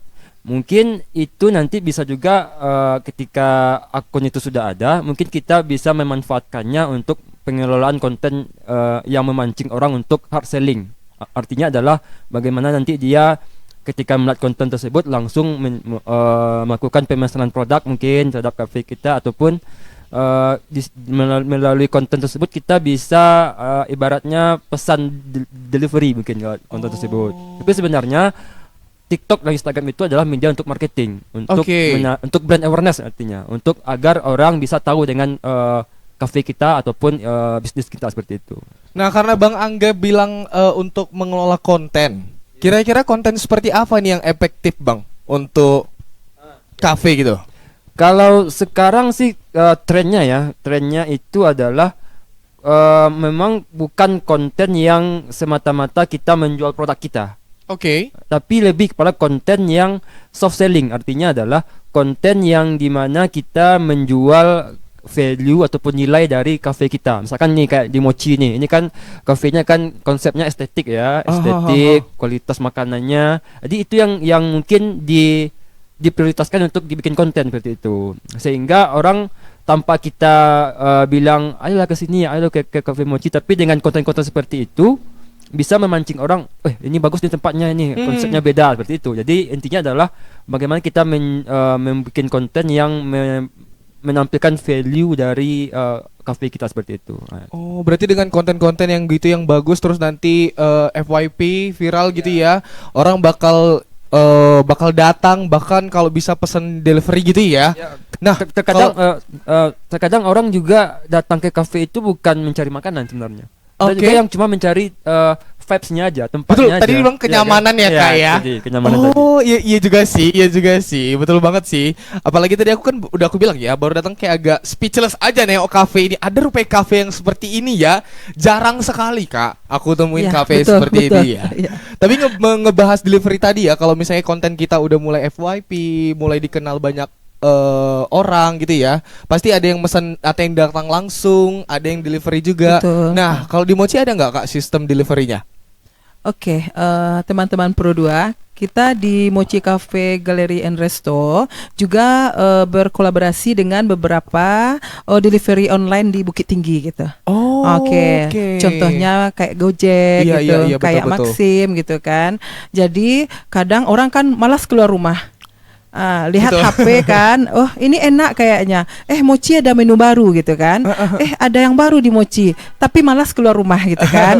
mungkin itu nanti bisa juga ketika akun itu sudah ada, mungkin kita bisa memanfaatkannya untuk pengelolaan konten yang memancing orang untuk hard selling. Artinya adalah bagaimana nanti dia ketika melihat konten tersebut langsung melakukan pemesanan produk mungkin terhadap kafe kita, ataupun melalui konten tersebut kita bisa ibaratnya pesan delivery mungkin lewat konten tersebut. Tapi sebenarnya TikTok dan Instagram itu adalah media untuk marketing, untuk brand awareness, artinya untuk agar orang bisa tahu dengan kafe kita ataupun bisnis kita seperti itu. Nah, karena Bang Angga bilang untuk mengelola konten, kira-kira konten seperti apa nih yang efektif Bang untuk kafe gitu? Kalau sekarang sih trennya itu adalah memang bukan konten yang semata-mata kita menjual produk kita. Tapi lebih kepada konten yang soft selling, artinya adalah konten yang dimana kita menjual value ataupun nilai dari kafe kita. Misalkan nih kayak di Mochi nih, ini kan kafenya kan konsepnya estetik ya, kualitas makanannya. Jadi itu yang mungkin diprioritaskan untuk dibikin konten seperti itu. Sehingga orang tanpa kita bilang ayolah ke sini, ayolah ke kafe Mochi, tapi dengan konten-konten seperti itu bisa memancing orang, ini bagus nih tempatnya, ini konsepnya beda seperti itu. Jadi intinya adalah bagaimana kita membuat konten yang menampilkan value dari kafe kita seperti itu. Oh, berarti dengan konten-konten yang gitu yang bagus terus nanti FYP viral gitu ya. Orang bakal datang, bahkan kalau bisa pesan delivery gitu ya. Nah, terkadang orang juga datang ke kafe itu bukan mencari makanan sebenarnya. Ada juga yang cuma mencari vibes-nya aja, tempatnya aja. Tadi bilang kenyamanan ya Kak ya. Iya juga sih, betul banget sih. Apalagi tadi aku bilang ya, baru datang kayak agak speechless aja nih kafe ini. Ada rupanya kafe yang seperti ini ya, jarang sekali Kak aku temuin kafe seperti ini ya. Tapi ngebahas delivery tadi ya, kalau misalnya konten kita udah mulai FYP, mulai dikenal banyak orang gitu ya, pasti ada yang pesan, ada yang datang langsung, ada yang delivery juga. Nah, kalau di Mochi ada nggak Kak sistem deliverynya? Teman-teman Pro 2, kita di Mochi Cafe Gallery and Resto juga berkolaborasi dengan beberapa delivery online di Bukit Tinggi gitu. Contohnya kayak Gojek gitu, kayak Maxim gitu kan. Jadi kadang orang kan malas keluar rumah. Lihat HP kan, oh ini enak kayaknya, Mochi ada menu baru gitu kan, ada yang baru di Mochi, tapi malas keluar rumah gitu kan.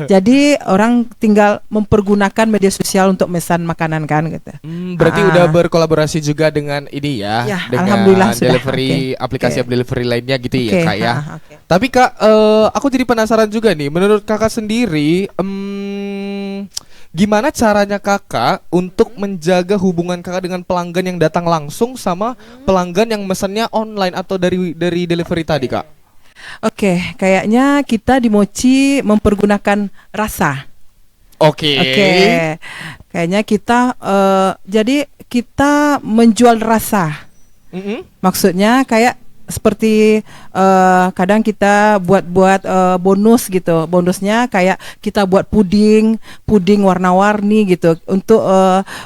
Jadi orang tinggal mempergunakan media sosial untuk mesan makanan kan gitu. Berarti udah berkolaborasi juga dengan ini ya, dengan alhamdulillah delivery sudah. Aplikasi delivery lainnya gitu ya Kak ya. Tapi Kak, aku jadi penasaran juga nih, menurut Kakak sendiri, gimana caranya Kakak untuk menjaga hubungan Kakak dengan pelanggan yang datang langsung sama pelanggan yang mesennya online atau dari delivery tadi Kak? Kayaknya kita di Mochi mempergunakan rasa. Kayaknya kita jadi kita menjual rasa. Maksudnya kayak seperti kadang kita buat bonus gitu. Bonusnya kayak kita buat puding warna-warni gitu untuk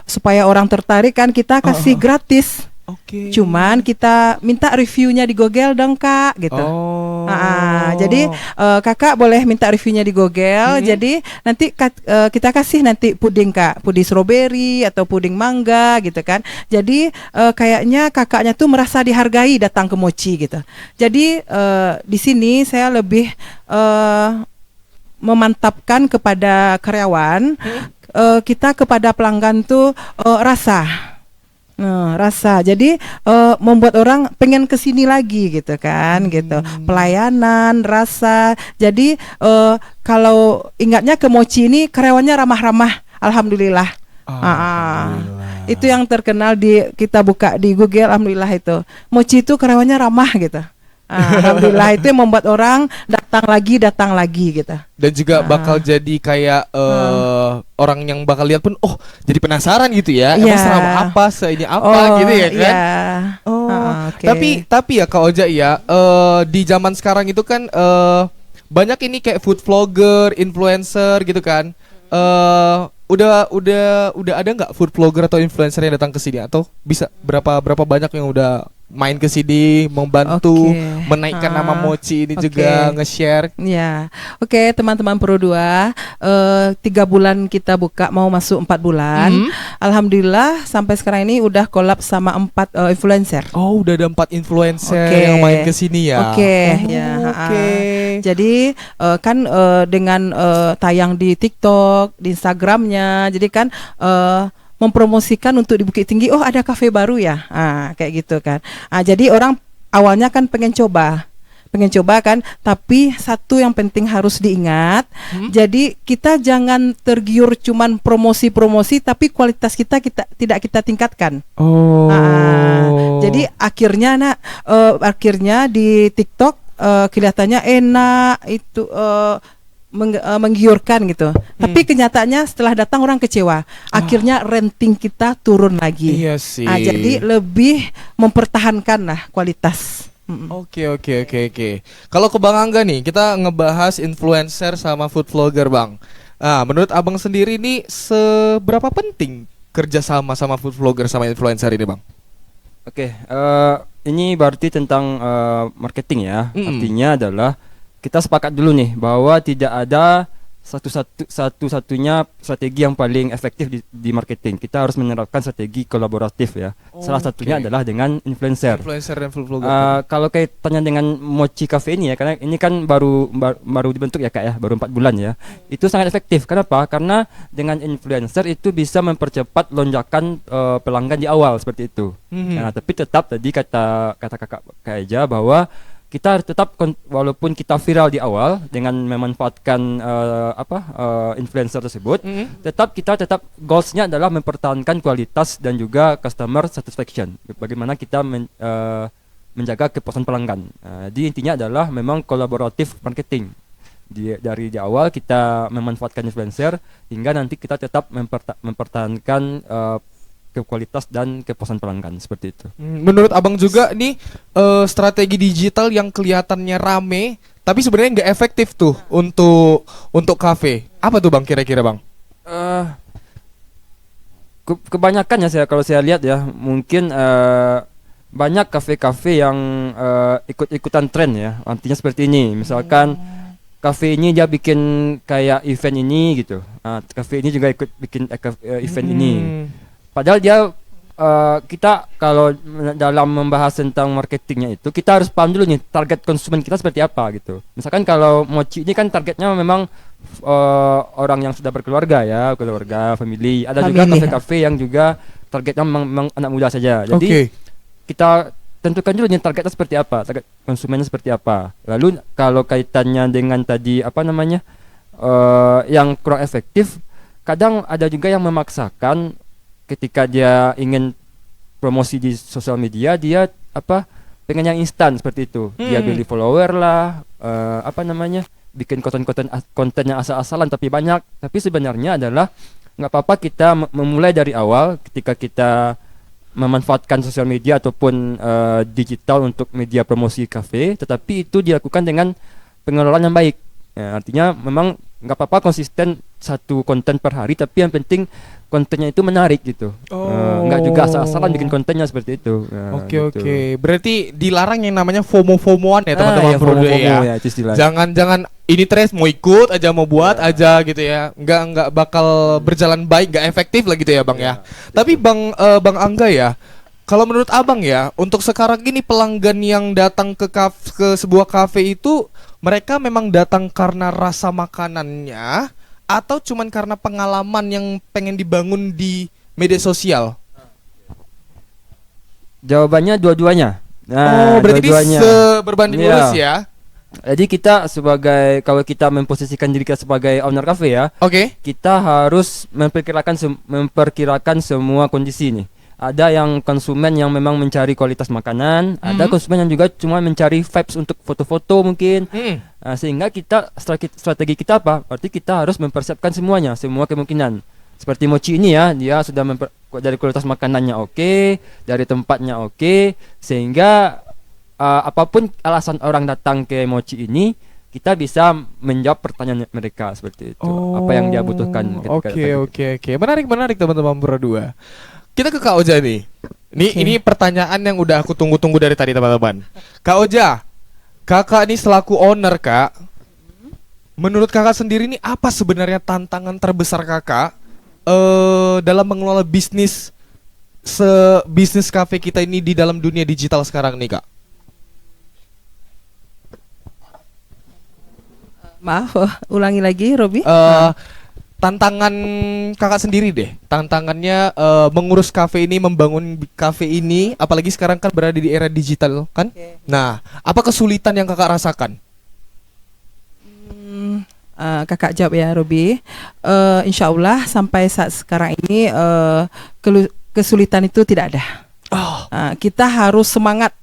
supaya orang tertarik kan kita kasih gratis. Cuman kita minta reviewnya di Google dong Kak gitu. Jadi Kakak boleh minta reviewnya di Google. Jadi nanti kita kasih nanti puding Kak, puding strawberry atau puding mangga gitu kan. Jadi kayaknya kakaknya tuh merasa dihargai datang ke Mochi gitu. Jadi di sini saya lebih memantapkan kepada karyawan, kita kepada pelanggan tuh rasa. Jadi membuat orang pengen kesini lagi gitu kan, gitu. Pelayanan, rasa. Jadi kalau ingatnya ke Mochi ini karyawannya ramah-ramah, alhamdulillah. Itu yang terkenal kita buka di Google, alhamdulillah itu. Mochi itu karyawannya ramah gitu. Alhamdulillah itu yang membuat orang datang lagi gitu. Dan juga bakal jadi kayak orang yang bakal lihat pun jadi penasaran gitu ya. Emang seram apa, ini apa gitu ya kan. Tapi ya Kak Oja ya, di zaman sekarang itu kan banyak ini kayak food vlogger, influencer gitu kan. Udah ada nggak food vlogger atau influencer yang datang ke sini, atau bisa berapa banyak yang udah main ke sini membantu menaikkan nama Mochi ini juga nge-share? Ya, teman-teman Pro 2, 3 bulan kita buka mau masuk 4 bulan. Alhamdulillah sampai sekarang ini udah collab sama 4 influencer. Udah ada 4 influencer yang main ke sini ya. Jadi kan dengan tayang di TikTok, di Instagramnya, jadi kan mempromosikan untuk di Bukit Tinggi, ada kafe baru ya, kayak gitu kan. Jadi orang awalnya kan pengen coba kan, tapi satu yang penting harus diingat, jadi kita jangan tergiur cuman promosi, tapi kualitas kita tidak kita tingkatkan. Jadi akhirnya di TikTok kelihatannya enak itu. Menggiurkan gitu. Tapi kenyataannya setelah datang orang kecewa. Akhirnya rating kita turun lagi. Iya sih. Jadi lebih mempertahankan lah kualitas. Oke. Kalau ke Bang Angga nih, kita ngebahas influencer sama food vlogger Bang. Menurut Abang sendiri nih, seberapa penting kerjasama sama food vlogger sama influencer ini Bang? Ini berarti tentang marketing ya. Artinya adalah kita sepakat dulu nih bahwa tidak ada satu-satunya strategi yang paling efektif di marketing. Kita harus menerapkan strategi kolaboratif ya. Salah satunya adalah dengan influencer dan food vlogger. Kalau kaitannya dengan Mochi Cafe ini ya, karena ini kan baru dibentuk ya Kak ya, baru 4 bulan ya. Itu sangat efektif. Kenapa? Karena dengan influencer itu bisa mempercepat lonjakan pelanggan di awal seperti itu. Tapi tetap tadi kata Kakak Eja bahwa kita tetap walaupun kita viral di awal dengan memanfaatkan influencer tersebut, tetap goalsnya adalah mempertahankan kualitas dan juga customer satisfaction. Bagaimana kita menjaga kepuasan pelanggan. Jadi intinya adalah memang kolaboratif marketing. Dari awal kita memanfaatkan influencer hingga nanti kita tetap mempertahankan kualitas dan kepuasan pelanggan seperti itu. Menurut Abang juga nih strategi digital yang kelihatannya rame tapi sebenarnya nggak efektif tuh untuk kafe. Apa tuh Bang kira-kira Bang? Kebanyakan ya kalau saya lihat ya, mungkin banyak kafe-kafe yang ikut-ikutan tren ya. Artinya seperti ini, misalkan kafe ini dia bikin kayak event ini gitu. Kafe ini juga ikut bikin event ini. Padahal kita kalau dalam membahas tentang marketingnya itu kita harus paham dulu nih target konsumen kita seperti apa gitu. Misalkan kalau Mochi ini kan targetnya memang orang yang sudah berkeluarga ya, keluarga, family. Ada juga kafe-kafe yang juga targetnya memang anak muda saja. Jadi kita tentukan dulu nih targetnya seperti apa, target konsumennya seperti apa. Lalu kalau kaitannya dengan tadi yang kurang efektif, kadang ada juga yang memaksakan. Ketika dia ingin promosi di sosial media, dia pengen yang instan seperti itu. Dia beli follower lah, bikin konten yang asal-asalan tapi banyak. Tapi sebenarnya adalah nggak apa-apa kita memulai dari awal. Ketika kita memanfaatkan sosial media ataupun digital untuk media promosi kafe, tetapi itu dilakukan dengan pengelolaan yang baik. Ya, artinya memang nggak apa-apa konsisten satu konten per hari, tapi yang penting kontennya itu menarik gitu. Nggak juga asal-asalan bikin kontennya seperti itu. Oke. Berarti dilarang yang namanya FOMO-FOMOan ya teman-teman FOMO ya. itu istilahnya. Jangan ini tres mau ikut aja mau buat aja gitu ya. Nggak bakal berjalan baik, nggak efektif lah gitu ya Bang ya. Tapi Bang Angga ya, kalau menurut Abang ya, untuk sekarang ini pelanggan yang datang ke sebuah kafe itu mereka memang datang karena rasa makanannya atau cuman karena pengalaman yang pengen dibangun di media sosial? Jawabannya dua-duanya. Berarti ini berbanding lurus ya. Jadi kita kalau kita memposisikan diri kita sebagai owner cafe ya, kita harus memperkirakan semua kondisi nih. Ada yang konsumen yang memang mencari kualitas makanan, ada konsumen yang juga cuma mencari vibes untuk foto-foto mungkin. Sehingga strategi kita apa? Berarti kita harus mempersiapkan semuanya, semua kemungkinan. Seperti Mochi ini ya, dia sudah dari kualitas makanannya oke, dari tempatnya oke, sehingga apapun alasan orang datang ke Mochi ini, kita bisa menjawab pertanyaan mereka seperti itu. Apa yang dia butuhkan. Oke. Menarik teman-teman berdua. Kita ke Kak Oja nih. Ini pertanyaan yang udah aku tunggu-tunggu dari tadi teman-teman. Kak Oja, kakak ini selaku owner Kak, menurut kakak sendiri nih apa sebenarnya tantangan terbesar kakak dalam mengelola bisnis kafe kita ini di dalam dunia digital sekarang nih Kak? Maaf, ulangi lagi Robi. Tantangan kakak sendiri deh. Tantangannya mengurus kafe ini, membangun kafe ini, apalagi sekarang kan berada di era digital kan. Nah, apa kesulitan yang kakak rasakan? Kakak jawab ya Robi. Insya Allah sampai saat sekarang ini kesulitan itu tidak ada. Kita harus semangat.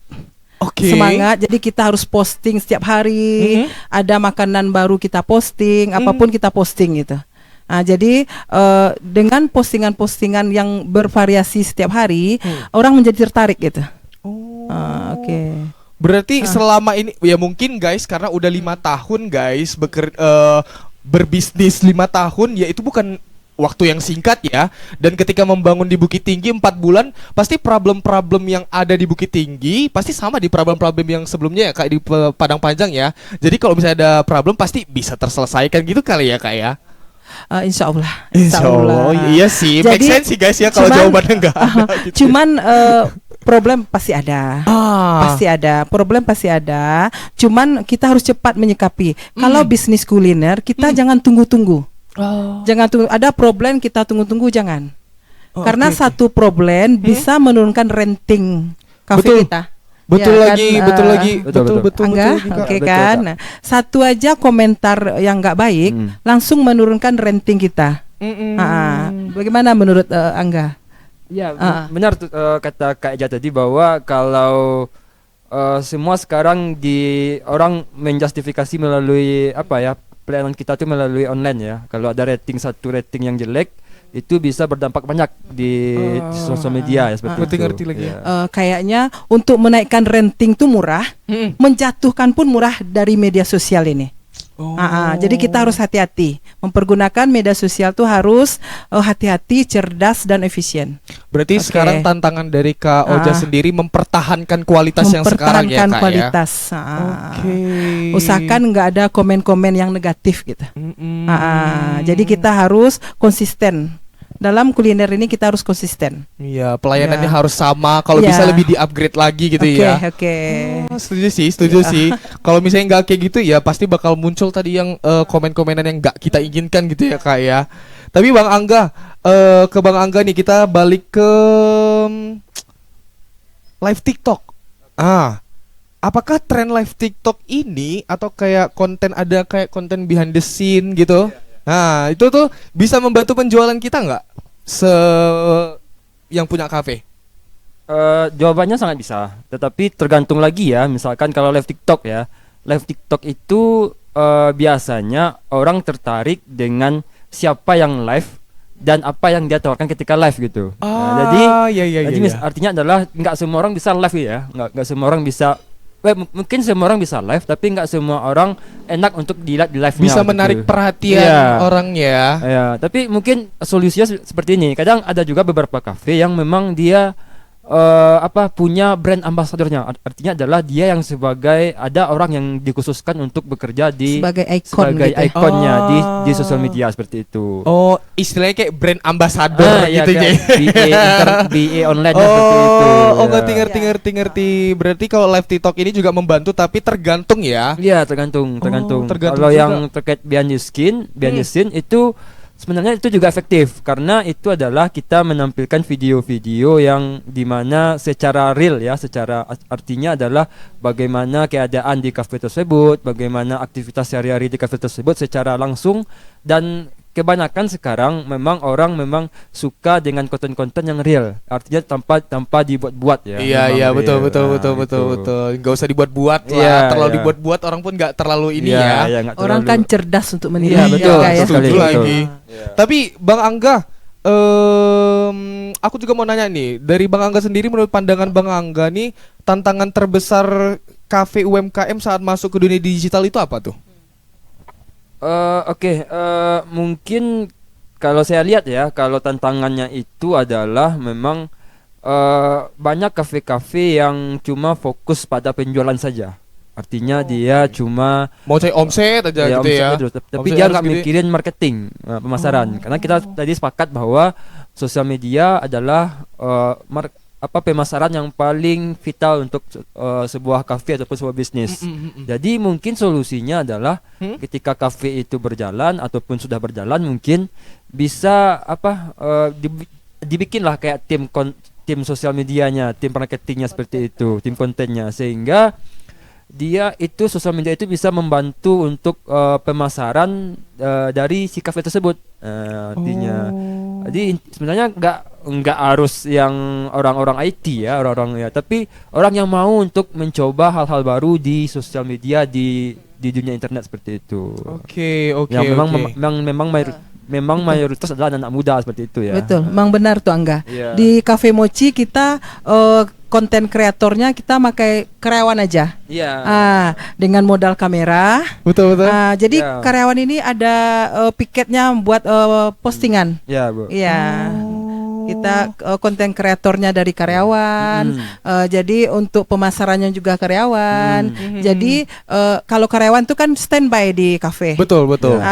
Semangat, jadi kita harus posting setiap hari. Ada makanan baru kita posting, apapun kita posting gitu. Jadi dengan postingan-postingan yang bervariasi setiap hari, orang menjadi tertarik gitu. Berarti selama ini ya mungkin guys, karena udah 5 tahun guys berbisnis 5 tahun, ya itu bukan waktu yang singkat ya. Dan ketika membangun di Bukit Tinggi 4 bulan, pasti problem-problem yang ada di Bukit Tinggi pasti sama di problem-problem yang sebelumnya ya kayak di Padang Panjang ya. Jadi kalau misalnya ada problem pasti bisa terselesaikan gitu kali ya Kak ya. Insya Allah. Iya sih, make sense sih guys ya kalau jawabannya enggak ada gitu. Cuman problem pasti ada. Problem pasti ada. Cuman kita harus cepat menyikapi. Kalau bisnis kuliner kita jangan tunggu-tunggu. Jangan tunggu, ada problem kita tunggu-tunggu jangan. Karena satu problem bisa menurunkan rating kafe kita. Betul lagi. Kan. Nah, satu aja komentar yang nggak baik langsung menurunkan rating kita. Bagaimana menurut Angga? Ya, benar kata Kak Eja tadi bahwa kalau semua sekarang orang menjustifikasi melalui pelayanan kita tuh melalui online ya. Kalau ada satu rating yang jelek, itu bisa berdampak banyak di sosial media ya seperti itu. Ngerti lagi. Kayaknya untuk menaikkan rating itu murah, menjatuhkan pun murah dari media sosial ini. Jadi kita harus hati-hati mempergunakan media sosial tuh harus hati-hati, cerdas dan efisien. Berarti sekarang tantangan dari Kak Oja sendiri mempertahankan kualitas yang sekarang ya Kak kualitas. Usahakan nggak ada komen-komen yang negatif gitu. Jadi kita harus konsisten. Dalam kuliner ini kita harus konsisten. Iya, pelayanannya harus sama. Kalau bisa lebih di-upgrade lagi gitu ya. Setuju sih. Kalau misalnya nggak kayak gitu ya pasti bakal muncul tadi yang komen-komenan yang nggak kita inginkan gitu ya Kak ya. Tapi Bang Angga, ke Bang Angga nih kita balik ke live TikTok. Apakah tren live TikTok ini atau kayak konten behind the scene gitu? Nah, itu tuh bisa membantu penjualan kita nggak? Yang punya kafe? Jawabannya sangat bisa, tetapi tergantung lagi ya. Misalkan kalau live TikTok ya, live TikTok itu biasanya orang tertarik dengan siapa yang live dan apa yang dia tawarkan ketika live gitu. Jadi artinya adalah nggak semua orang bisa live ya, nggak semua orang bisa. Mungkin semua orang bisa live, tapi nggak semua orang enak untuk dilihat di live-nya. Bisa menarik perhatian orang ya. Ya, tapi mungkin solusinya seperti ini. Kadang ada juga beberapa kafe yang memang dia punya brand ambassadornya. Artinya adalah dia yang sebagai ada orang yang dikhususkan untuk bekerja sebagai ikonnya di sosial media seperti itu. Oh, istilahnya kayak brand ambassador gitu ya. BA online seperti itu. Oh, ngerti. Berarti kalau live TikTok ini juga membantu tapi tergantung ya. Iya, tergantung. Kalau yang terkait behind the scene itu sebenarnya itu juga efektif karena itu adalah kita menampilkan video-video yang dimana secara real ya, secara artinya adalah bagaimana keadaan di kafe tersebut, bagaimana aktivitas sehari-hari di kafe tersebut secara langsung. Dan kebanyakan sekarang memang orang memang suka dengan konten-konten yang real, artinya tanpa dibuat-buat ya. Iya betul. Gak usah dibuat-buat lah. Terlalu dibuat-buat orang pun gak terlalu ini ya. Orang kan cerdas untuk menilai. Iya betul. Setuju lagi. Tapi Bang Angga, aku juga mau nanya nih, dari Bang Angga sendiri, menurut pandangan Bang Angga nih, tantangan terbesar kafe UMKM saat masuk ke dunia digital itu apa tuh? Mungkin kalau saya lihat ya, kalau tantangannya itu adalah memang banyak kafe-kafe yang cuma fokus pada penjualan saja. Artinya dia cuma mau cari omset aja gitu ya. Tapi dia nggak mikirin marketing, pemasaran. Karena kita tadi sepakat bahwa sosial media adalah pemasaran yang paling vital untuk sebuah kafe ataupun sebuah bisnis. Jadi mungkin solusinya adalah ketika kafe itu berjalan ataupun sudah berjalan, mungkin bisa dibikinlah kayak tim sosial medianya, tim marketingnya seperti itu, tim kontennya, sehingga dia itu sosial media itu bisa membantu untuk pemasaran dari si kafe tersebut. Artinya jadi sebenarnya nggak harus yang orang-orang IT ya, orang-orang ya, tapi orang yang mau untuk mencoba hal-hal baru di sosial media, di dunia internet seperti itu. Oke. Yang memang mayoritas adalah anak muda seperti itu ya. Betul, memang benar tuh Angga. Di Cafe Mochi kita konten kreatornya kita pakai karyawan aja. Dengan modal kamera. Betul. Jadi karyawan ini ada piketnya buat postingan. Iya, Bu. Iya. Kita konten kreatornya dari karyawan. Jadi untuk pemasarannya juga karyawan. Jadi kalau karyawan itu kan standby di kafe. Betul.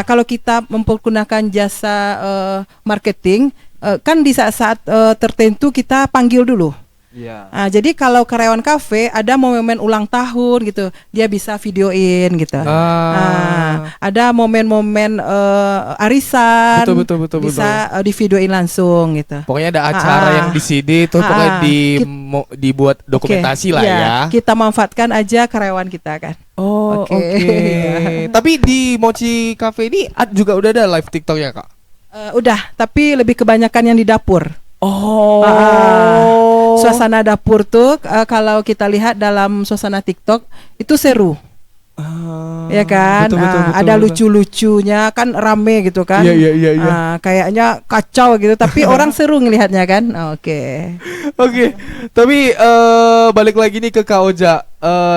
Kalau kita mempergunakan jasa marketing, kan di saat-saat tertentu kita panggil dulu. Jadi kalau karyawan kafe ada momen ulang tahun gitu, dia bisa videoin gitu. Ada momen-momen arisan, betul. bisa divideoin langsung gitu. Pokoknya ada acara yang di sini tuh pokoknya dibuat dokumentasi lah ya. Kita manfaatkan aja karyawan kita kan. Oke. Tapi di Mochi Cafe ini juga udah ada live TikToknya Kak? Udah, tapi lebih kebanyakan yang di dapur. Suasana dapur tuh kalau kita lihat dalam suasana TikTok itu seru. Ya kan? Betul. Ada lucu-lucunya kan, rame gitu kan. Iya. Kayaknya kacau gitu, tapi orang seru ngelihatnya kan. Oke. Tapi balik lagi nih ke Kak Oja.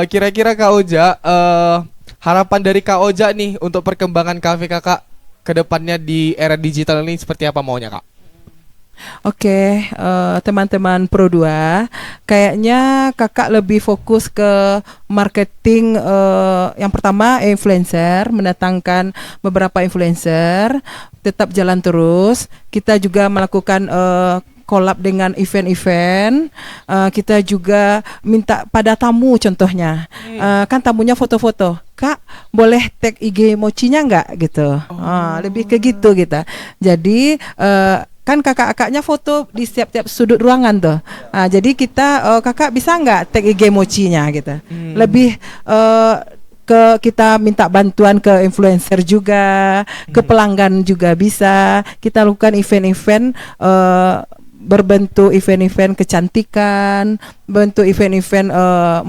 Kira-kira Kak Oja, harapan dari Kak Oja nih untuk perkembangan kafe Kakak ke depannya di era digital ini seperti apa maunya Kak? Oke, teman-teman Pro 2, kayaknya kakak lebih fokus ke marketing. Yang pertama influencer, mendatangkan beberapa influencer, tetap jalan terus. Kita juga melakukan collab dengan event-event. Kita juga minta pada tamu, contohnya kan tamunya foto-foto, Kak boleh tag IG Mochinya nggak gitu. Lebih ke gitu kita. Jadi kan kakak-kakaknya foto di setiap sudut ruangan tuh. Jadi kita kakak bisa nggak tag IG Mochinya gitu. Lebih kita minta bantuan ke influencer juga, ke pelanggan juga bisa. Kita lakukan event-event berbentuk event-event kecantikan, bentuk event-event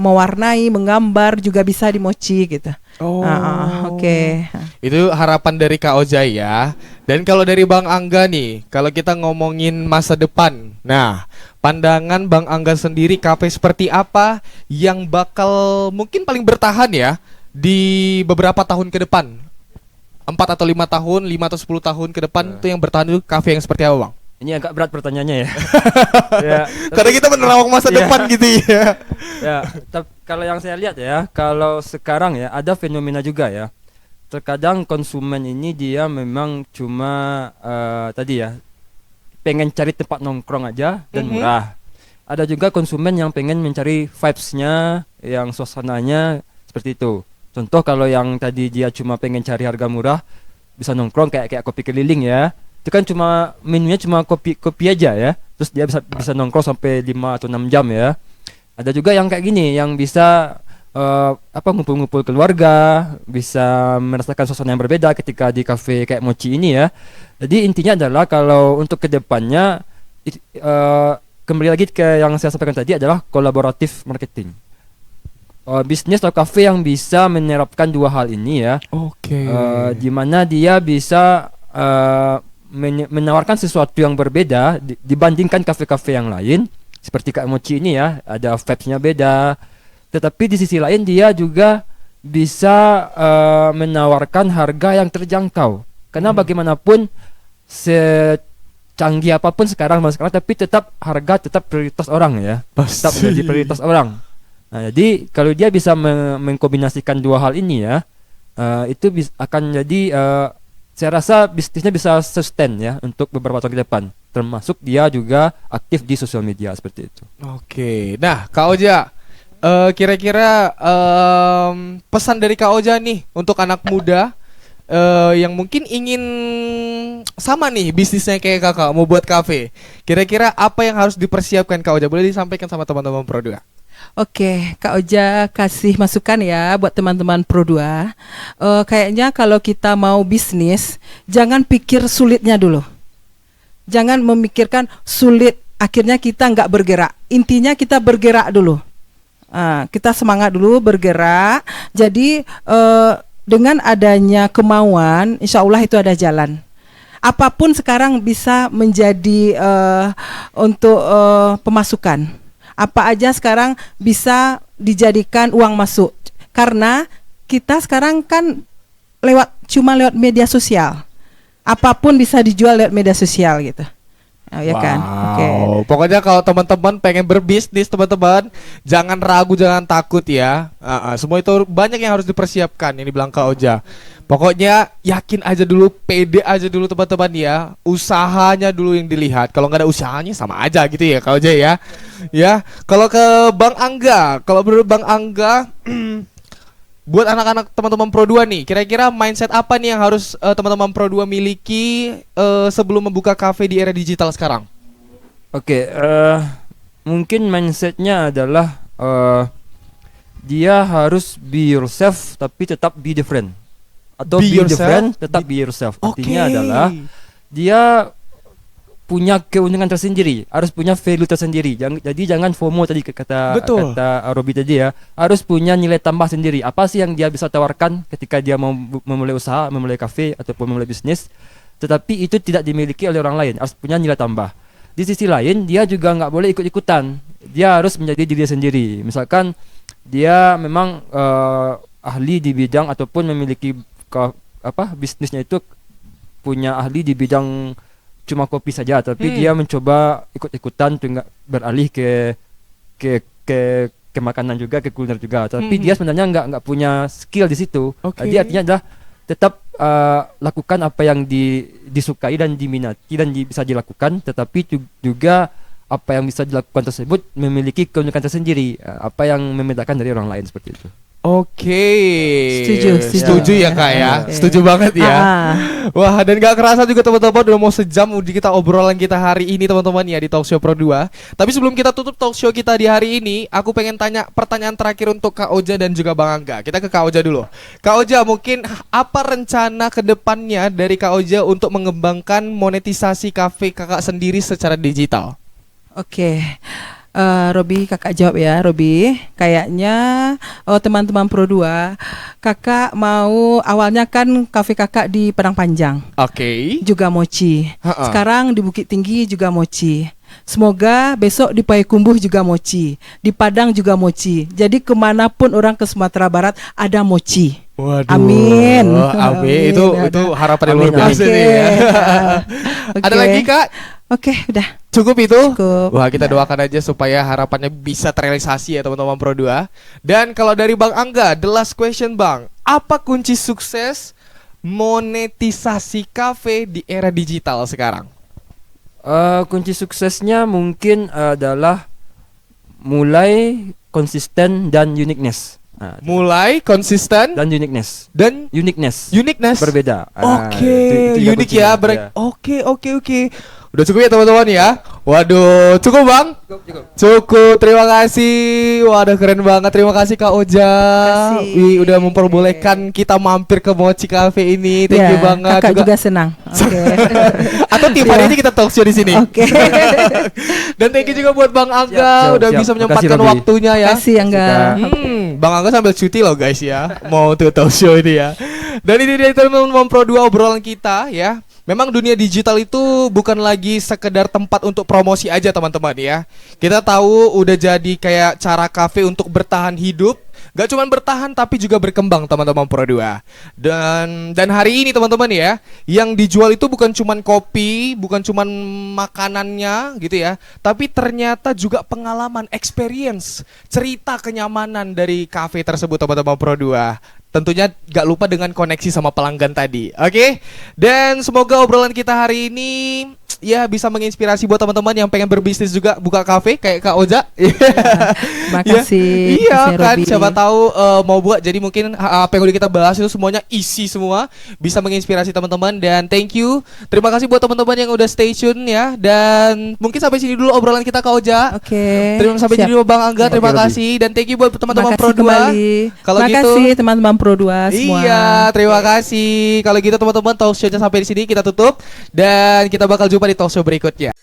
mewarnai, menggambar juga bisa di Mochi gitu. Oke. Itu harapan dari Kak Oja ya. Dan kalau dari Bang Angga nih, kalau kita ngomongin masa depan, nah pandangan Bang Angga sendiri kafe seperti apa yang bakal mungkin paling bertahan ya di beberapa tahun ke depan? 4 atau 5 tahun, 5 atau 10 tahun ke depan itu yang bertahan itu kafe yang seperti apa, Bang? Ini agak berat pertanyaannya ya. Ya, Karena kita menerawang masa depan gitu ya. Ya, kalau yang saya lihat ya, kalau sekarang ya ada fenomena juga ya. Terkadang konsumen ini dia memang cuma tadi ya pengen cari tempat nongkrong aja dan murah. Ada juga konsumen yang pengen mencari vibes-nya, yang suasananya seperti itu. Contoh kalau yang tadi dia cuma pengen cari harga murah, bisa nongkrong kayak kopi keliling ya. Itu kan cuma menunya cuma kopi aja ya. Terus dia bisa nongkrong sampai 5 atau 6 jam ya. Ada juga yang kayak gini yang bisa ngumpul-ngumpul keluarga, bisa merasakan suasana yang berbeda ketika di kafe kayak Mochi ini ya. Jadi intinya adalah kalau untuk kedepannya kembali lagi ke yang saya sampaikan tadi adalah kolaboratif marketing. Bisnis atau kafe yang bisa menerapkan dua hal ini ya. Di mana dia bisa menawarkan sesuatu yang berbeda dibandingkan kafe-kafe yang lain seperti Kak Mochi ini ya, ada vibes-nya beda. Tetapi di sisi lain dia juga bisa menawarkan harga yang terjangkau. Karena bagaimanapun secanggih apapun sekarang tapi tetap harga tetap prioritas orang ya. Tetap menjadi prioritas orang. Nah, jadi kalau dia bisa mengkombinasikan dua hal ini ya, itu akan jadi saya rasa bisnisnya bisa sustain ya untuk beberapa tahun ke depan. Termasuk dia juga aktif di sosial media seperti itu. Oke, nah Kak Oja, kira-kira pesan dari Kak Oja nih untuk anak muda yang mungkin ingin sama nih bisnisnya kayak kakak mau buat kafe. Kira-kira apa yang harus dipersiapkan Kak Oja? Boleh disampaikan sama teman-teman Pro 2? Oke, Kak Oja kasih masukan ya buat teman-teman Pro 2. Kayaknya kalau kita mau bisnis, jangan pikir sulitnya dulu. Jangan memikirkan sulit, akhirnya kita nggak bergerak. Intinya kita bergerak dulu. Kita semangat dulu bergerak. Jadi dengan adanya kemauan, insya Allah itu ada jalan. Apapun sekarang bisa menjadi untuk pemasukan. Apa aja sekarang bisa dijadikan uang masuk. Karena kita sekarang kan cuma lewat media sosial. Apapun bisa dijual lewat media sosial gitu. Ya kan? Pokoknya kalau teman-teman pengen berbisnis teman-teman, jangan ragu, jangan takut ya. Semua itu banyak yang harus dipersiapkan. Ini bilang Kak Oja. Pokoknya yakin aja dulu, pede aja dulu teman-teman ya. Usahanya dulu yang dilihat. Kalau nggak ada usahanya sama aja gitu ya Kak Oja ya. Ya, kalau ke Bang Angga, kalau menurut Bang Angga buat anak-anak teman-teman Pro 2 nih, kira-kira mindset apa nih yang harus teman-teman Pro 2 miliki sebelum membuka kafe di era digital sekarang? Oke, mungkin mindsetnya adalah dia harus be yourself tapi tetap be different. Atau be different tetap be yourself. Artinya adalah dia punya keunikan tersendiri, harus punya value tersendiri. Jadi jangan FOMO tadi kata Robi tadi ya, harus punya nilai tambah sendiri. Apa sih yang dia bisa tawarkan ketika dia mau memulai usaha, memulai kafe ataupun memulai bisnis, tetapi itu tidak dimiliki oleh orang lain, harus punya nilai tambah. Di sisi lain dia juga nggak boleh ikut-ikutan, dia harus menjadi diri sendiri. Misalkan dia memang ahli di bidang ataupun memiliki bisnisnya itu punya ahli di bidang cuma kopi saja, tapi dia mencoba ikut-ikutan beralih ke makanan juga, ke kuliner juga, tapi dia sebenarnya nggak punya skill di situ. Jadi artinya adalah tetap lakukan apa yang disukai dan diminati dan bisa dilakukan, tetapi juga apa yang bisa dilakukan tersebut memiliki keunikan tersendiri, apa yang membedakan dari orang lain seperti itu. Setuju ya Kak ya. Setuju banget ya. Wah, dan gak kerasa juga teman-teman udah mau sejam udah kita obrolan kita hari ini teman-teman ya di Talk Show Pro 2. Tapi sebelum kita tutup talk show kita di hari ini, aku pengen tanya pertanyaan terakhir untuk Kak Oja dan juga Bang Angga. Kita ke Kak Oja dulu. Kak Oja, mungkin apa rencana ke depannya dari Kak Oja untuk mengembangkan monetisasi kafe kakak sendiri secara digital? Oke. Robi, kakak jawab ya, Robi. Kayaknya teman-teman Pro 2, kakak mau awalnya kan kafe kakak di Padang Panjang. Oke. Juga mochi. Ha-ha. Sekarang di Bukit Tinggi juga mochi. Semoga besok di Payakumbuh juga mochi, di Padang juga mochi. Jadi kemanapun orang ke Sumatera Barat ada mochi. Waduh. Amin. Amin. Itu harapan yang luar Amin, biasa nih ya. Ada Oke. lagi Kak? Oke, udah. Cukup itu? Cukup. Wah, kita doakan aja supaya harapannya bisa terrealisasi ya teman-teman Pro 2. Dan kalau dari Bang Angga, the last question Bang, apa kunci sukses monetisasi kafe di era digital sekarang? Kunci suksesnya mungkin adalah mulai konsisten dan uniqueness. Mulai konsisten dan uniqueness. Dan uniqueness. Oke, Berbeda. Itu tiga unik kuncinya, ya. ya. Oke. Udah cukup ya teman-teman ya. Waduh, cukup Bang? Cukup. Terima kasih. Waduh, keren banget. Terima kasih Kak Oja. Wih, udah memperbolehkan kita mampir ke Mochi Cafe ini. Thank you banget. Kakak juga senang. Oke. Atau tiap hari ini kita talk show di sini. Oke. Dan thank you juga buat Bang Angga udah bisa menyempatkan waktunya ya. Terima kasih Angga. Bang Angga sambil cuti loh guys ya. Mau tuh talk show ini ya. Dan ini dia teman-teman Pro 2 obrolan kita ya. Memang dunia digital itu bukan lagi sekedar tempat untuk promosi aja teman-teman ya. Kita tahu udah jadi kayak cara kafe untuk bertahan hidup. Gak cuma bertahan tapi juga berkembang teman-teman Pro 2. Dan hari ini teman-teman ya, yang dijual itu bukan cuma kopi, bukan cuma makanannya gitu ya, tapi ternyata juga pengalaman, experience, cerita kenyamanan dari kafe tersebut teman-teman Pro 2. Tentunya gak lupa dengan koneksi sama pelanggan tadi. Oke? Dan semoga obrolan kita hari ini ya bisa menginspirasi buat teman-teman yang pengen berbisnis juga buka kafe kayak Kak Oja. Makasih. Iya kan, siapa tahu mau buat. Jadi mungkin apa yang udah kita bahas itu semuanya isi semua, bisa menginspirasi teman-teman. Dan thank you. Terima kasih buat teman-teman yang udah stay tune ya. Dan mungkin sampai sini dulu obrolan kita Kak Oja. Oke. Terima kasih dulu Bang Angga. Terima kasih dan thank you buat teman-teman Pro 2. Kalau gitu, kasih teman-teman Pro 2 semua. Iya, terima kasih. Kalau gitu teman-teman talk show-nya sampai di sini kita tutup dan kita bakal jumpa di talk show berikutnya.